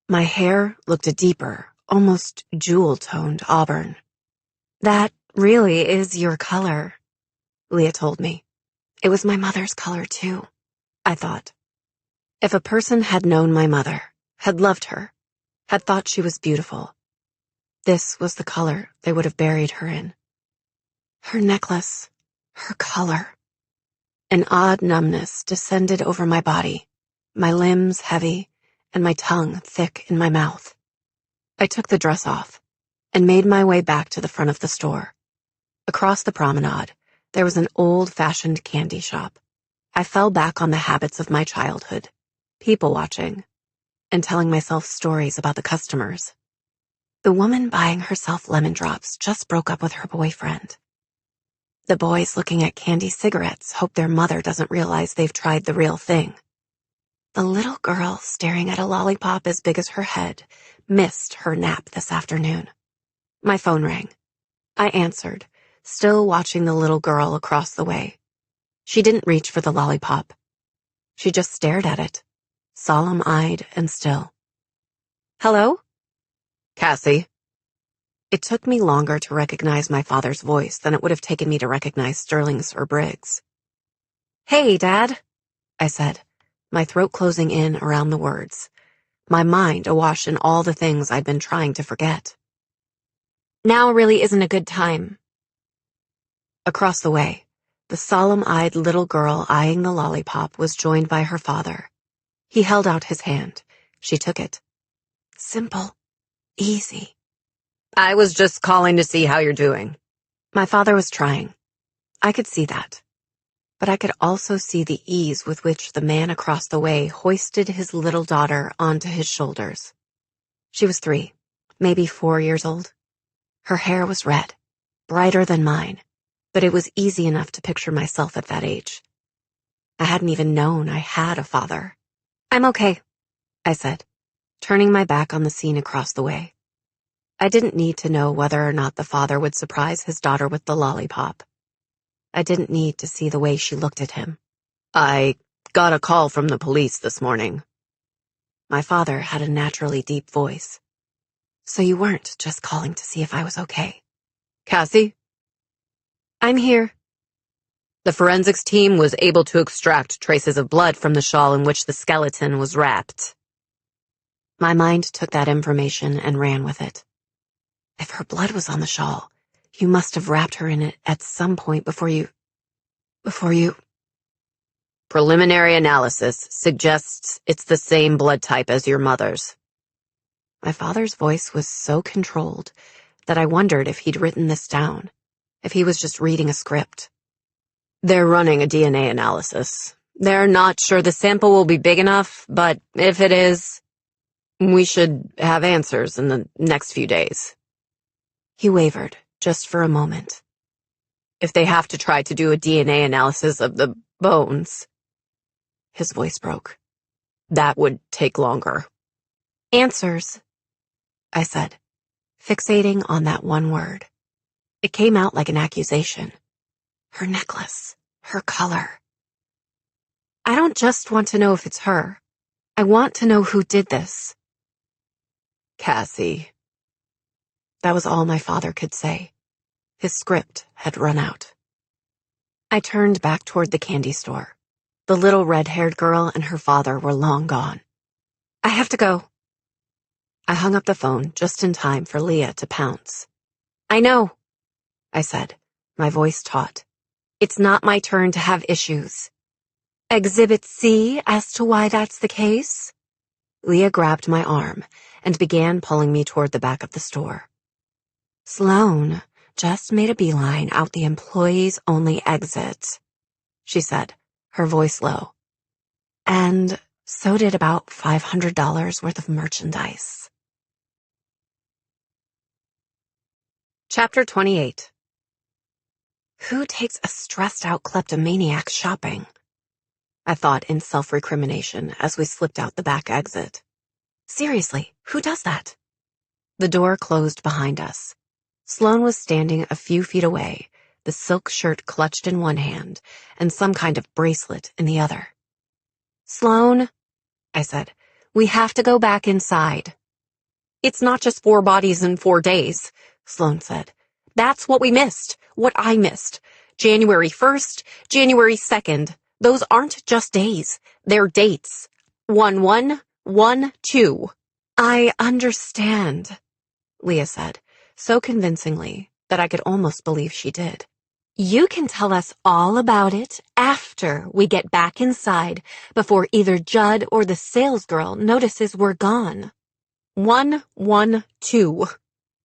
My hair looked a deeper, almost jewel-toned auburn. "That really is your color," Leah told me. It was my mother's color too, I thought. If a person had known my mother, had loved her, had thought she was beautiful, this was the color they would have buried her in. Her necklace, her color. An odd numbness descended over my body, my limbs heavy, and my tongue thick in my mouth. I took the dress off and made my way back to the front of the store. Across the promenade, there was an old-fashioned candy shop. I fell back on the habits of my childhood, people watching, and telling myself stories about the customers. The woman buying herself lemon drops just broke up with her boyfriend. The boys looking at candy cigarettes hope their mother doesn't realize they've tried the real thing. The little girl staring at a lollipop as big as her head missed her nap this afternoon. My phone rang. I answered, still watching the little girl across the way. She didn't reach for the lollipop. She just stared at it, solemn-eyed and still. "Hello?" "Cassie." It took me longer to recognize my father's voice than it would have taken me to recognize Sterling's or Briggs. "Hey, Dad," I said, my throat closing in around the words, my mind awash in all the things I'd been trying to forget. "Now really isn't a good time." Across the way, the solemn-eyed little girl eyeing the lollipop was joined by her father. He held out his hand. She took it. Simple. Easy. "I was just calling to see how you're doing." My father was trying. I could see that. But I could also see the ease with which the man across the way hoisted his little daughter onto his shoulders. She was 3, maybe 4 years old. Her hair was red, brighter than mine, but it was easy enough to picture myself at that age. I hadn't even known I had a father. "I'm okay," I said, turning my back on the scene across the way. I didn't need to know whether or not the father would surprise his daughter with the lollipop. I didn't need to see the way she looked at him. "I got a call from the police this morning." My father had a naturally deep voice. "So you weren't just calling to see if I was okay?" "Cassie?" "I'm here." "The forensics team was able to extract traces of blood from the shawl in which the skeleton was wrapped." My mind took that information and ran with it. If her blood was on the shawl, you must have wrapped her in it at some point before you... "Preliminary analysis suggests it's the same blood type as your mother's." My father's voice was so controlled that I wondered if he'd written this down, if he was just reading a script. "They're running a DNA analysis. They're not sure the sample will be big enough, but if it is, we should have answers in the next few days." He wavered, just for a moment. "If they have to try to do a DNA analysis of the bones..." His voice broke. "That would take longer." "Answers," I said, fixating on that one word. It came out like an accusation. Her necklace, her color. "I don't just want to know if it's her. I want to know who did this." "Cassie." That was all my father could say. His script had run out. I turned back toward the candy store. The little red-haired girl and her father were long gone. "I have to go." I hung up the phone just in time for Leah to pounce. "I know," I said, my voice taut. "It's not my turn to have issues." "Exhibit C as to why that's the case?" Leah grabbed my arm and began pulling me toward the back of the store. "Sloan just made a beeline out the employees-only exit," she said, her voice low. "And so did about $500 worth of merchandise." Chapter 28. Who takes a stressed-out kleptomaniac shopping? I thought in self-recrimination as we slipped out the back exit. Seriously, who does that? The door closed behind us. Sloan was standing a few feet away, the silk shirt clutched in one hand and some kind of bracelet in the other. "Sloan," I said, "we have to go back inside." "It's not just 4 bodies in 4 days," Sloan said. "That's what we missed, what I missed. January 1st, January 2nd. Those aren't just days, they're dates. 1-1-1-2. "I understand," Leah said, so convincingly that I could almost believe she did. "You can tell us all about it after we get back inside, before either Judd or the salesgirl notices we're gone." 1-1-2,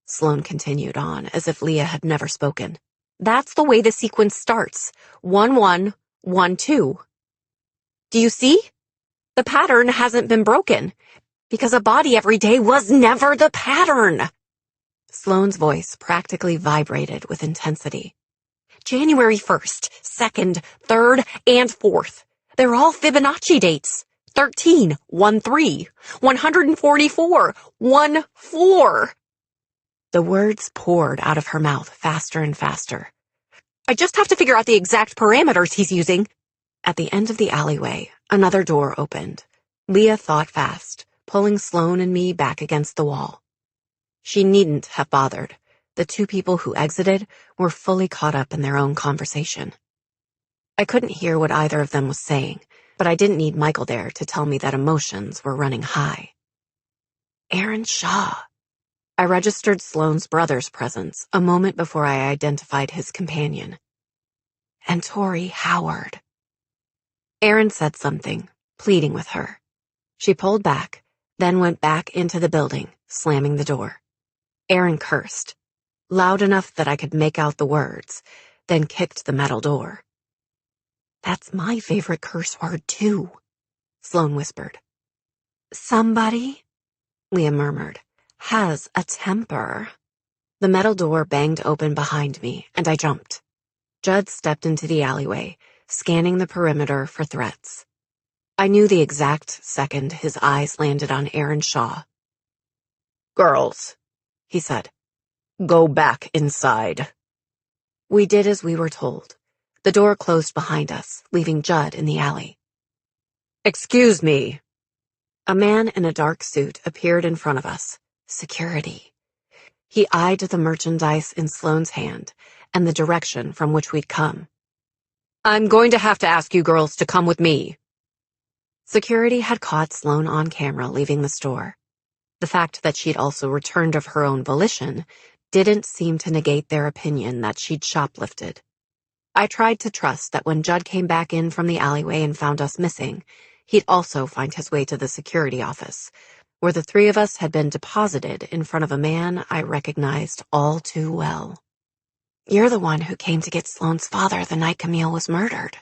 Sloan continued on as if Leah had never spoken. "That's the way the sequence starts. 1-1-1-2. Do you see? The pattern hasn't been broken, because a body every day was never the pattern." Sloan's voice practically vibrated with intensity. "January 1st, 2nd, 3rd, and 4th. They're all Fibonacci dates. 13, 1-3, 144, 1-4. The words poured out of her mouth faster and faster. "I just have to figure out the exact parameters he's using," At the end of the alleyway, another door opened. Leah thought fast, pulling Sloane and me back against the wall. She needn't have bothered. The two people who exited were fully caught up in their own conversation. I couldn't hear what either of them was saying, but I didn't need Michael there to tell me that emotions were running high. Aaron Shaw. I registered Sloane's brother's presence a moment before I identified his companion. And Tori Howard. Aaron said something, pleading with her. She pulled back, then went back into the building, slamming the door. Aaron cursed, loud enough that I could make out the words, then kicked the metal door. That's my favorite curse word, too, Sloane whispered. Somebody, Leah murmured, has a temper. The metal door banged open behind me, and I jumped. Judd stepped into the alleyway, scanning the perimeter for threats. I knew the exact second his eyes landed on Aaron Shaw. "Girls," he said, "go back inside." We did as we were told. The door closed behind us, leaving Judd in the alley. "Excuse me." A man in a dark suit appeared in front of us. Security. He eyed the merchandise in Sloane's hand and the direction from which we'd come. "I'm going to have to ask you girls to come with me." Security had caught Sloane on camera leaving the store. The fact that she'd also returned of her own volition didn't seem to negate their opinion that she'd shoplifted. I tried to trust that when Judd came back in from the alleyway and found us missing, he'd also find his way to the security office, where the three of us had been deposited in front of a man I recognized all too well. "You're the one who came to get Sloane's father the night Camille was murdered,"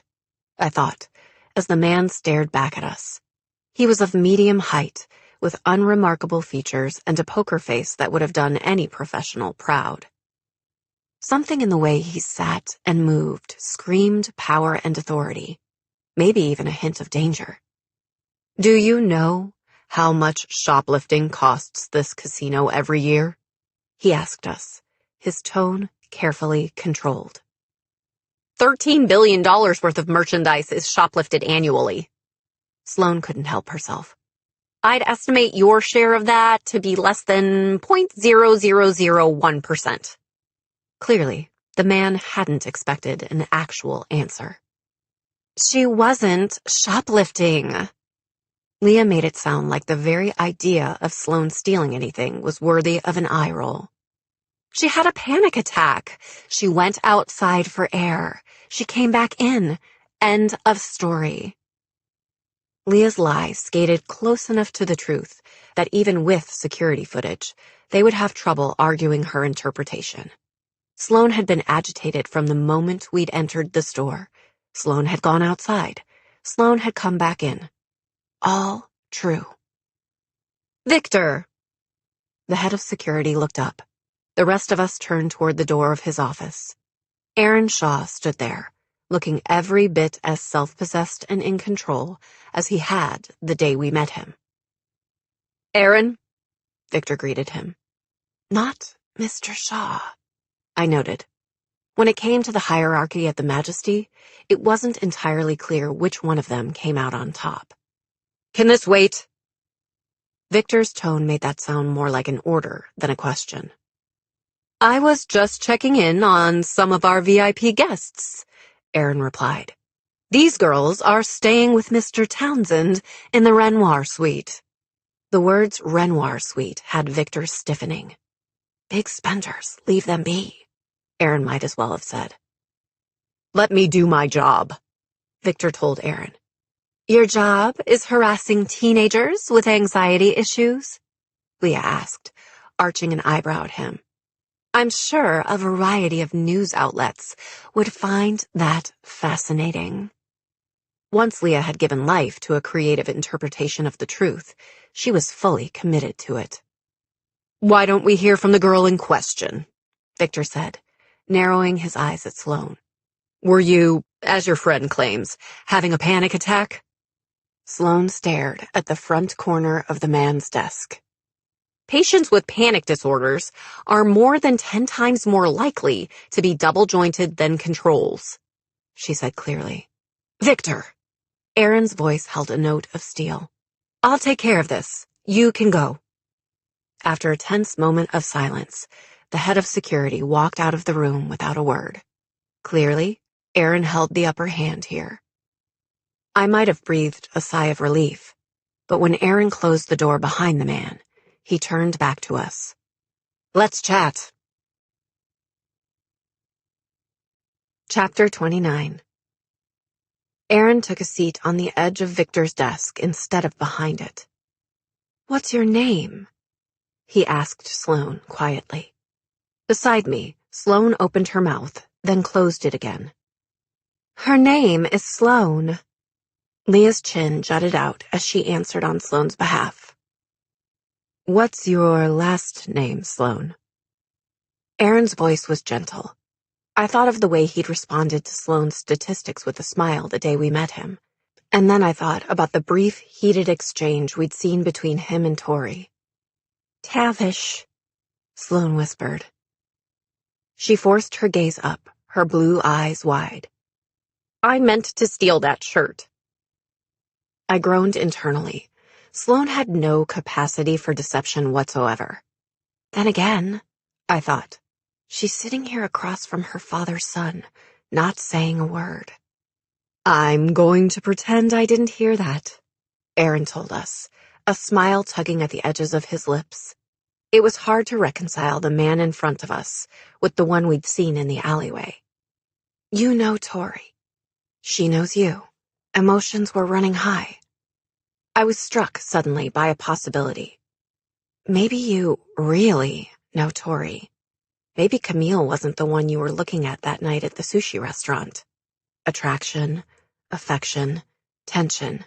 I thought, as the man stared back at us. He was of medium height, with unremarkable features and a poker face that would have done any professional proud. Something in the way he sat and moved screamed power and authority, maybe even a hint of danger. "Do you know how much shoplifting costs this casino every year?" he asked us, his tone carefully controlled. $13 billion worth of merchandise is shoplifted annually. Sloane couldn't help herself. I'd estimate your share of that to be less than 0.0001%. Clearly, the man hadn't expected an actual answer. "She wasn't shoplifting." Leah made it sound like the very idea of Sloane stealing anything was worthy of an eye roll. "She had a panic attack. She went outside for air. She came back in. End of story." Leah's lies skated close enough to the truth that even with security footage, they would have trouble arguing her interpretation. Sloane had been agitated from the moment we'd entered the store. Sloane had gone outside. Sloane had come back in. All true. "Victor!" The head of security looked up. The rest of us turned toward the door of his office. Aaron Shaw stood there, looking every bit as self-possessed and in control as he had the day we met him. "Aaron," Victor greeted him. "Not Mr. Shaw," I noted. When it came to the hierarchy at the Majesty, it wasn't entirely clear which one of them came out on top. "Can this wait?" Victor's tone made that sound more like an order than a question. "I was just checking in on some of our VIP guests," Aaron replied. "These girls are staying with Mr. Townsend in the Renoir suite." The words Renoir suite had Victor stiffening. "Big spenders, leave them be," Aaron might as well have said. "Let me do my job," Victor told Aaron. "Your job is harassing teenagers with anxiety issues?" Leah asked, arching an eyebrow at him. "I'm sure a variety of news outlets would find that fascinating." Once Leah had given life to a creative interpretation of the truth, she was fully committed to it. "Why don't we hear from the girl in question?" Victor said, narrowing his eyes at Sloane. "Were you, as your friend claims, having a panic attack?" Sloane stared at the front corner of the man's desk. "Patients with panic disorders are more than 10 times more likely to be double-jointed than controls," she said clearly. "Victor!" Aaron's voice held a note of steel. "I'll take care of this. You can go." After a tense moment of silence, the head of security walked out of the room without a word. Clearly, Aaron held the upper hand here. I might have breathed a sigh of relief, but when Aaron closed the door behind the man, he turned back to us. "Let's chat." Chapter 29. Aaron took a seat on the edge of Victor's desk instead of behind it. "What's your name?" he asked Sloane quietly. Beside me, Sloane opened her mouth, then closed it again. "Her name is Sloane." Leah's chin jutted out as she answered on Sloane's behalf. "What's your last name, Sloane?" Aaron's voice was gentle. I thought of the way he'd responded to Sloane's statistics with a smile the day we met him, and then I thought about the brief, heated exchange we'd seen between him and Tori. "Tavish," Sloane whispered. She forced her gaze up, her blue eyes wide. "I meant to steal that shirt." I groaned internally. Sloane had no capacity for deception whatsoever. Then again, I thought, she's sitting here across from her father's son, not saying a word. "I'm going to pretend I didn't hear that," Aaron told us, a smile tugging at the edges of his lips. It was hard to reconcile the man in front of us with the one we'd seen in the alleyway. "You know Tori. She knows you." Emotions were running high. I was struck suddenly by a possibility. Maybe you really know Tori. Maybe Camille wasn't the one you were looking at that night at the sushi restaurant. Attraction, affection, tension.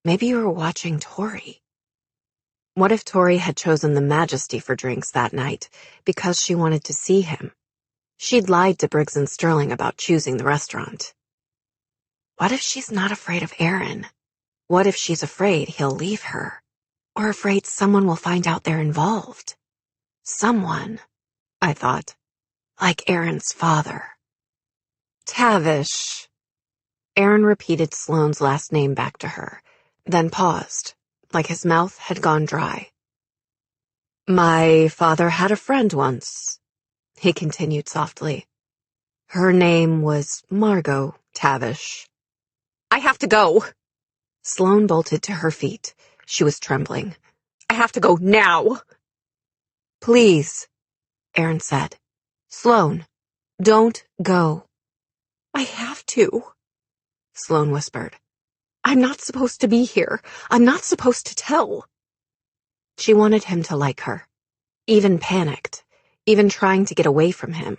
Maybe you were watching Tori. What if Tori had chosen the Majesty for drinks that night because she wanted to see him? She'd lied to Briggs and Sterling about choosing the restaurant. What if she's not afraid of Aaron? What if she's afraid he'll leave her? Or afraid someone will find out they're involved? Someone, I thought, like Aaron's father. "Tavish." Aaron repeated Sloane's last name back to her, then paused, like his mouth had gone dry. "My father had a friend once," he continued softly. "Her name was Margot Tavish." "I have to go." Sloane bolted to her feet. She was trembling. "I have to go now." "Please," Aaron said. "Sloane, don't go." "I have to," Sloane whispered. "I'm not supposed to be here. I'm not supposed to tell." She wanted him to like her. Even panicked, even trying to get away from him.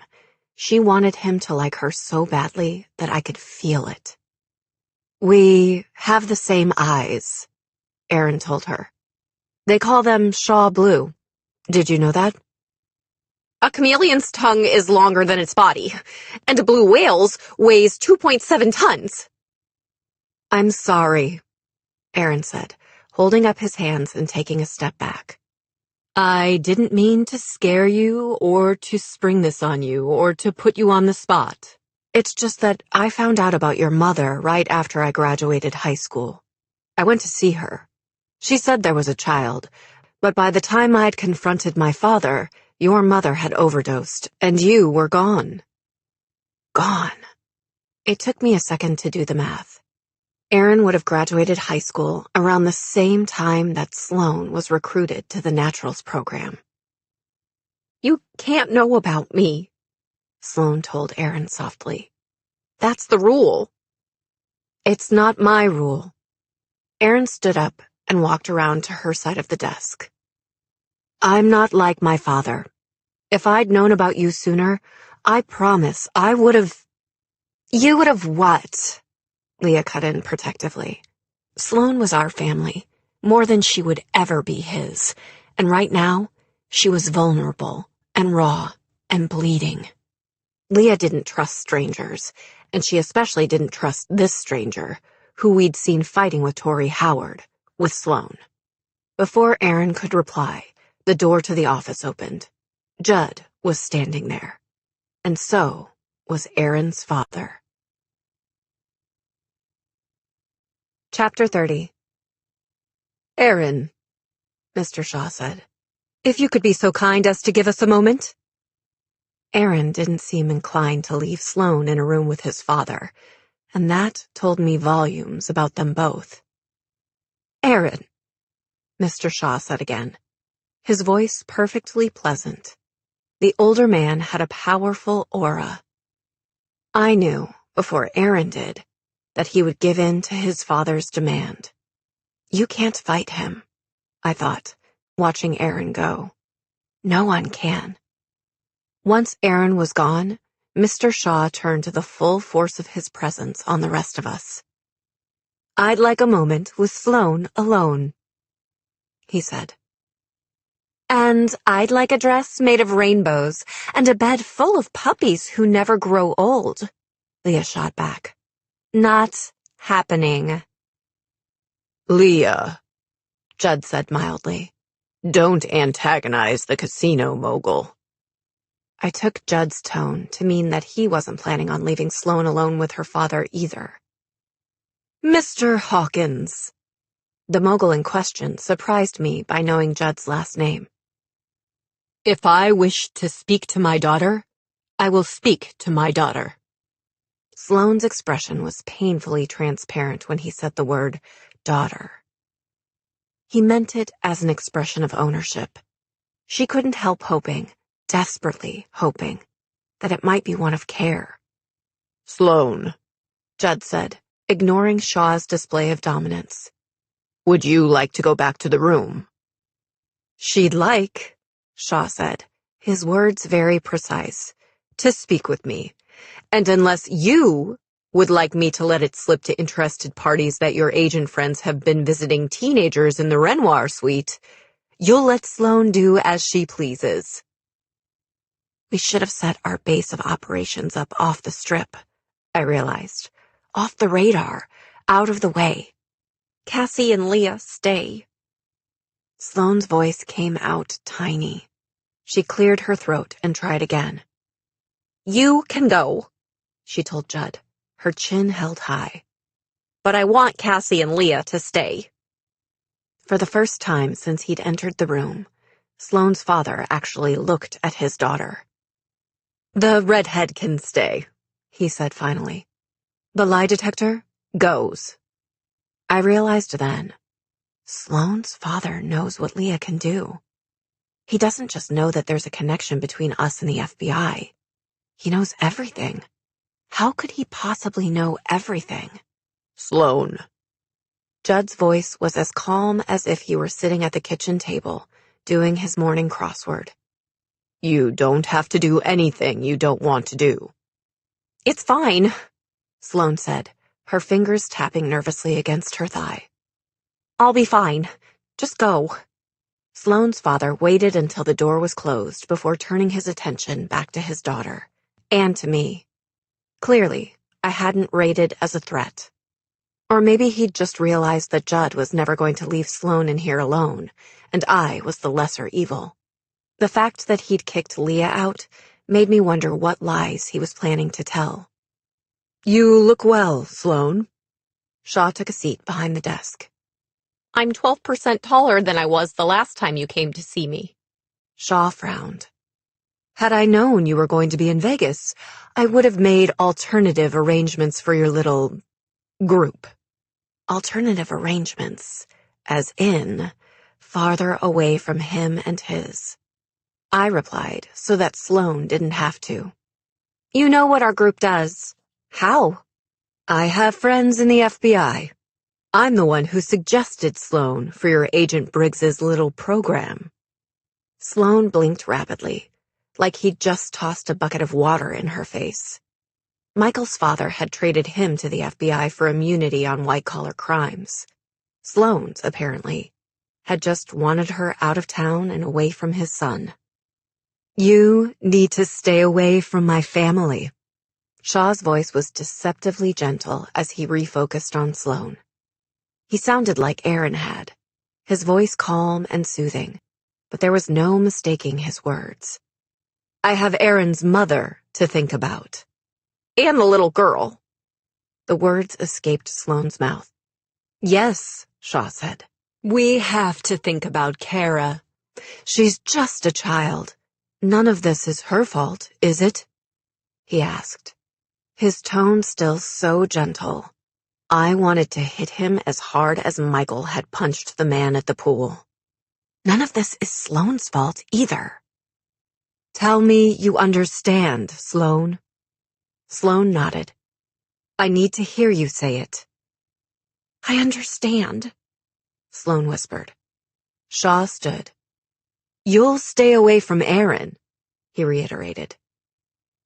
She wanted him to like her so badly that I could feel it. "We have the same eyes," Aaron told her. "They call them Shaw Blue. Did you know that?" "A chameleon's tongue is longer than its body, and a blue whale's weighs 2.7 tons. "I'm sorry," Aaron said, holding up his hands and taking a step back. "I didn't mean to scare you or to spring this on you or to put you on the spot. It's just that I found out about your mother right after I graduated high school. I went to see her. She said there was a child, but by the time I'd confronted my father, your mother had overdosed, and you were gone." Gone. It took me a second to do the math. Aaron would have graduated high school around the same time that Sloane was recruited to the Naturals program. "You can't know about me," Sloane told Aaron softly. "That's the rule." "It's not my rule." Aaron stood up and walked around to her side of the desk. "I'm not like my father. If I'd known about you sooner, I promise I would have—" "You would have what?" Leah cut in protectively. Sloane was our family, more than she would ever be his, and right now, she was vulnerable and raw and bleeding. Leah didn't trust strangers, and she especially didn't trust this stranger, who we'd seen fighting with Tori Howard, with Sloane. Before Aaron could reply, the door to the office opened. Judd was standing there, and so was Aaron's father. Chapter 30. Aaron, Mr. Shaw said, if you could be so kind as to give us a moment. Aaron didn't seem inclined to leave Sloane in a room with his father, and that told me volumes about them both. Aaron, Mr. Shaw said again, his voice perfectly pleasant. The older man had a powerful aura. I knew, before Aaron did, that he would give in to his father's demand. You can't fight him, I thought, watching Aaron go. No one can. Once Aaron was gone, Mr. Shaw turned to the full force of his presence on the rest of us. I'd like a moment with Sloane alone, he said. And I'd like a dress made of rainbows and a bed full of puppies who never grow old, Leah shot back. Not happening. Leah, Judd said mildly, don't antagonize the casino mogul. I took Judd's tone to mean that he wasn't planning on leaving Sloane alone with her father either. Mr. Hawkins. The mogul in question surprised me by knowing Judd's last name. If I wish to speak to my daughter, I will speak to my daughter. Sloane's expression was painfully transparent when he said the word daughter. He meant it as an expression of ownership. She couldn't help hoping, desperately hoping, that it might be one of care. Sloane, Judd said, ignoring Shaw's display of dominance. Would you like to go back to the room? She'd like, Shaw said, his words very precise, to speak with me. And unless you would like me to let it slip to interested parties that your agent friends have been visiting teenagers in the Renoir suite, you'll let Sloane do as she pleases. We should have set our base of operations up off the strip, I realized. Off the radar, out of the way. Cassie and Leah stay. Sloane's voice came out tiny. She cleared her throat and tried again. You can go, she told Judd, her chin held high. But I want Cassie and Leah to stay. For the first time since he'd entered the room, Sloane's father actually looked at his daughter. The redhead can stay, he said finally. The lie detector goes. I realized then, Sloane's father knows what Leah can do. He doesn't just know that there's a connection between us and the FBI. He knows everything. How could he possibly know everything? Sloane. Judd's voice was as calm as if he were sitting at the kitchen table, doing his morning crossword. You don't have to do anything you don't want to do. It's fine, Sloane said, her fingers tapping nervously against her thigh. I'll be fine. Just go. Sloane's father waited until the door was closed before turning his attention back to his daughter, and to me. Clearly, I hadn't rated as a threat. Or maybe he'd just realized that Judd was never going to leave Sloane in here alone, and I was the lesser evil. The fact that he'd kicked Leah out made me wonder what lies he was planning to tell. You look well, Sloane. Shaw took a seat behind the desk. I'm 12% taller than I was the last time you came to see me. Shaw frowned. Had I known you were going to be in Vegas, I would have made alternative arrangements for your little group. Alternative arrangements, as in, farther away from him and his. I replied so that Sloane didn't have to. You know what our group does. How? I have friends in the FBI. I'm the one who suggested Sloane for your Agent Briggs's little program. Sloane blinked rapidly, like he'd just tossed a bucket of water in her face. Michael's father had traded him to the FBI for immunity on white-collar crimes. Sloane's, apparently, had just wanted her out of town and away from his son. You need to stay away from my family. Shaw's voice was deceptively gentle as he refocused on Sloane. He sounded like Aaron had, his voice calm and soothing, but there was no mistaking his words. I have Aaron's mother to think about. And the little girl. The words escaped Sloane's mouth. Yes, Shaw said. We have to think about Kara. She's just a child. None of this is her fault, is it? He asked, his tone still so gentle. I wanted to hit him as hard as Michael had punched the man at the pool. None of this is Sloane's fault either. Tell me you understand, Sloane. Sloane nodded. I need to hear you say it. I understand, Sloane whispered. Shaw stood. You'll stay away from Aaron, he reiterated.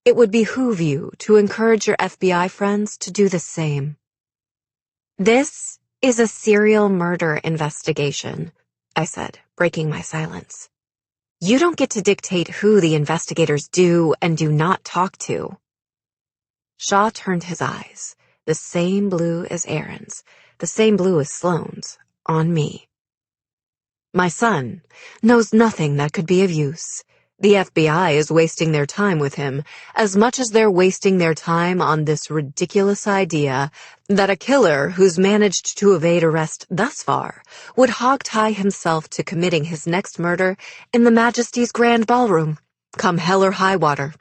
It would behoove you to encourage your FBI friends to do the same. This is a serial murder investigation, I said, breaking my silence. You don't get to dictate who the investigators do and do not talk to. Shaw turned his eyes, the same blue as Aaron's, the same blue as Sloane's, on me. My son knows nothing that could be of use. The FBI is wasting their time with him, as much as they're wasting their time on this ridiculous idea that a killer who's managed to evade arrest thus far would hog-tie himself to committing his next murder in the Majesty's Grand Ballroom, come hell or high water.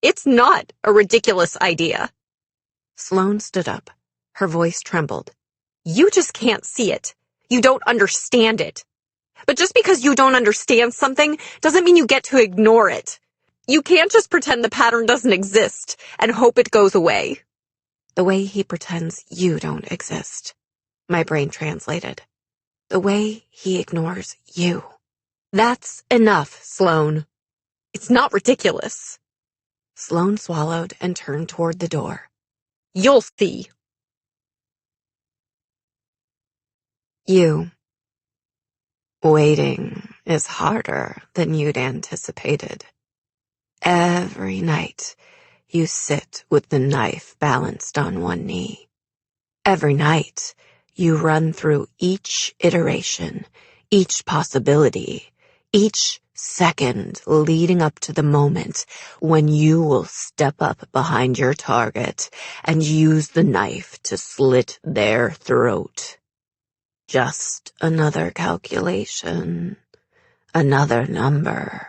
It's not a ridiculous idea. Sloane stood up. Her voice trembled. You just can't see it. You don't understand it. But just because you don't understand something doesn't mean you get to ignore it. You can't just pretend the pattern doesn't exist and hope it goes away. The way he pretends you don't exist, my brain translated. The way he ignores you. That's enough, Sloane. It's not ridiculous. Sloane swallowed and turned toward the door. You'll see. You. Waiting is harder than you'd anticipated. Every night, you sit with the knife balanced on one knee. Every night, you run through each iteration, each possibility, each second leading up to the moment when you will step up behind your target and use the knife to slit their throat. Just another calculation, another number,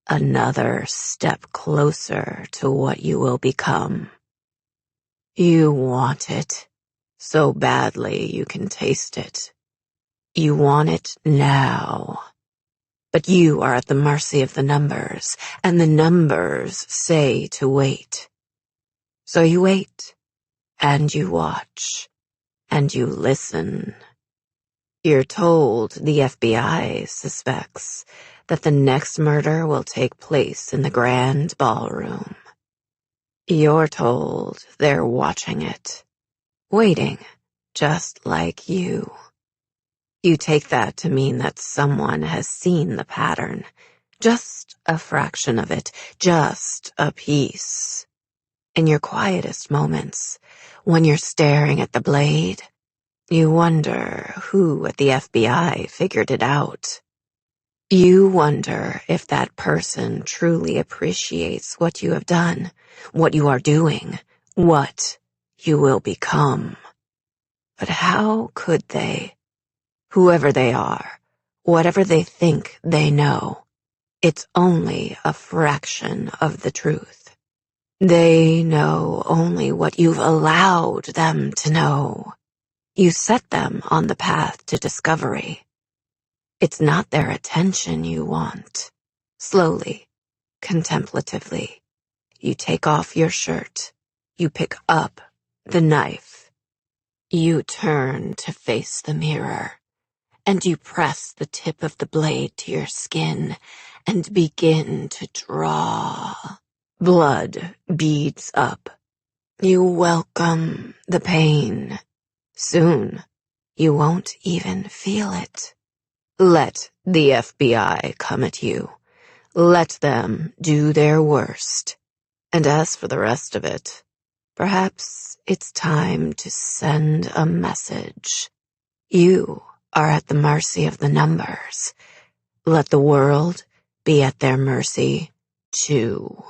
another step closer to what you will become. You want it so badly you can taste it. You want it now. But you are at the mercy of the numbers, and the numbers say to wait. So you wait, and you watch, and you listen. You're told the FBI suspects that the next murder will take place in the Grand Ballroom. You're told they're watching it, waiting, just like you. You take that to mean that someone has seen the pattern, just a fraction of it, just a piece. In your quietest moments, when you're staring at the blade, you wonder who at the FBI figured it out. You wonder if that person truly appreciates what you have done, what you are doing, what you will become. But how could they? Whoever they are, whatever they think they know, it's only a fraction of the truth. They know only what you've allowed them to know. You set them on the path to discovery. It's not their attention you want. Slowly, contemplatively, you take off your shirt. You pick up the knife. You turn to face the mirror, and you press the tip of the blade to your skin and begin to draw. Blood beads up. You welcome the pain. Soon, you won't even feel it. Let the FBI come at you. Let them do their worst. And as for the rest of it, perhaps it's time to send a message. You are at the mercy of the numbers. Let the world be at their mercy, too.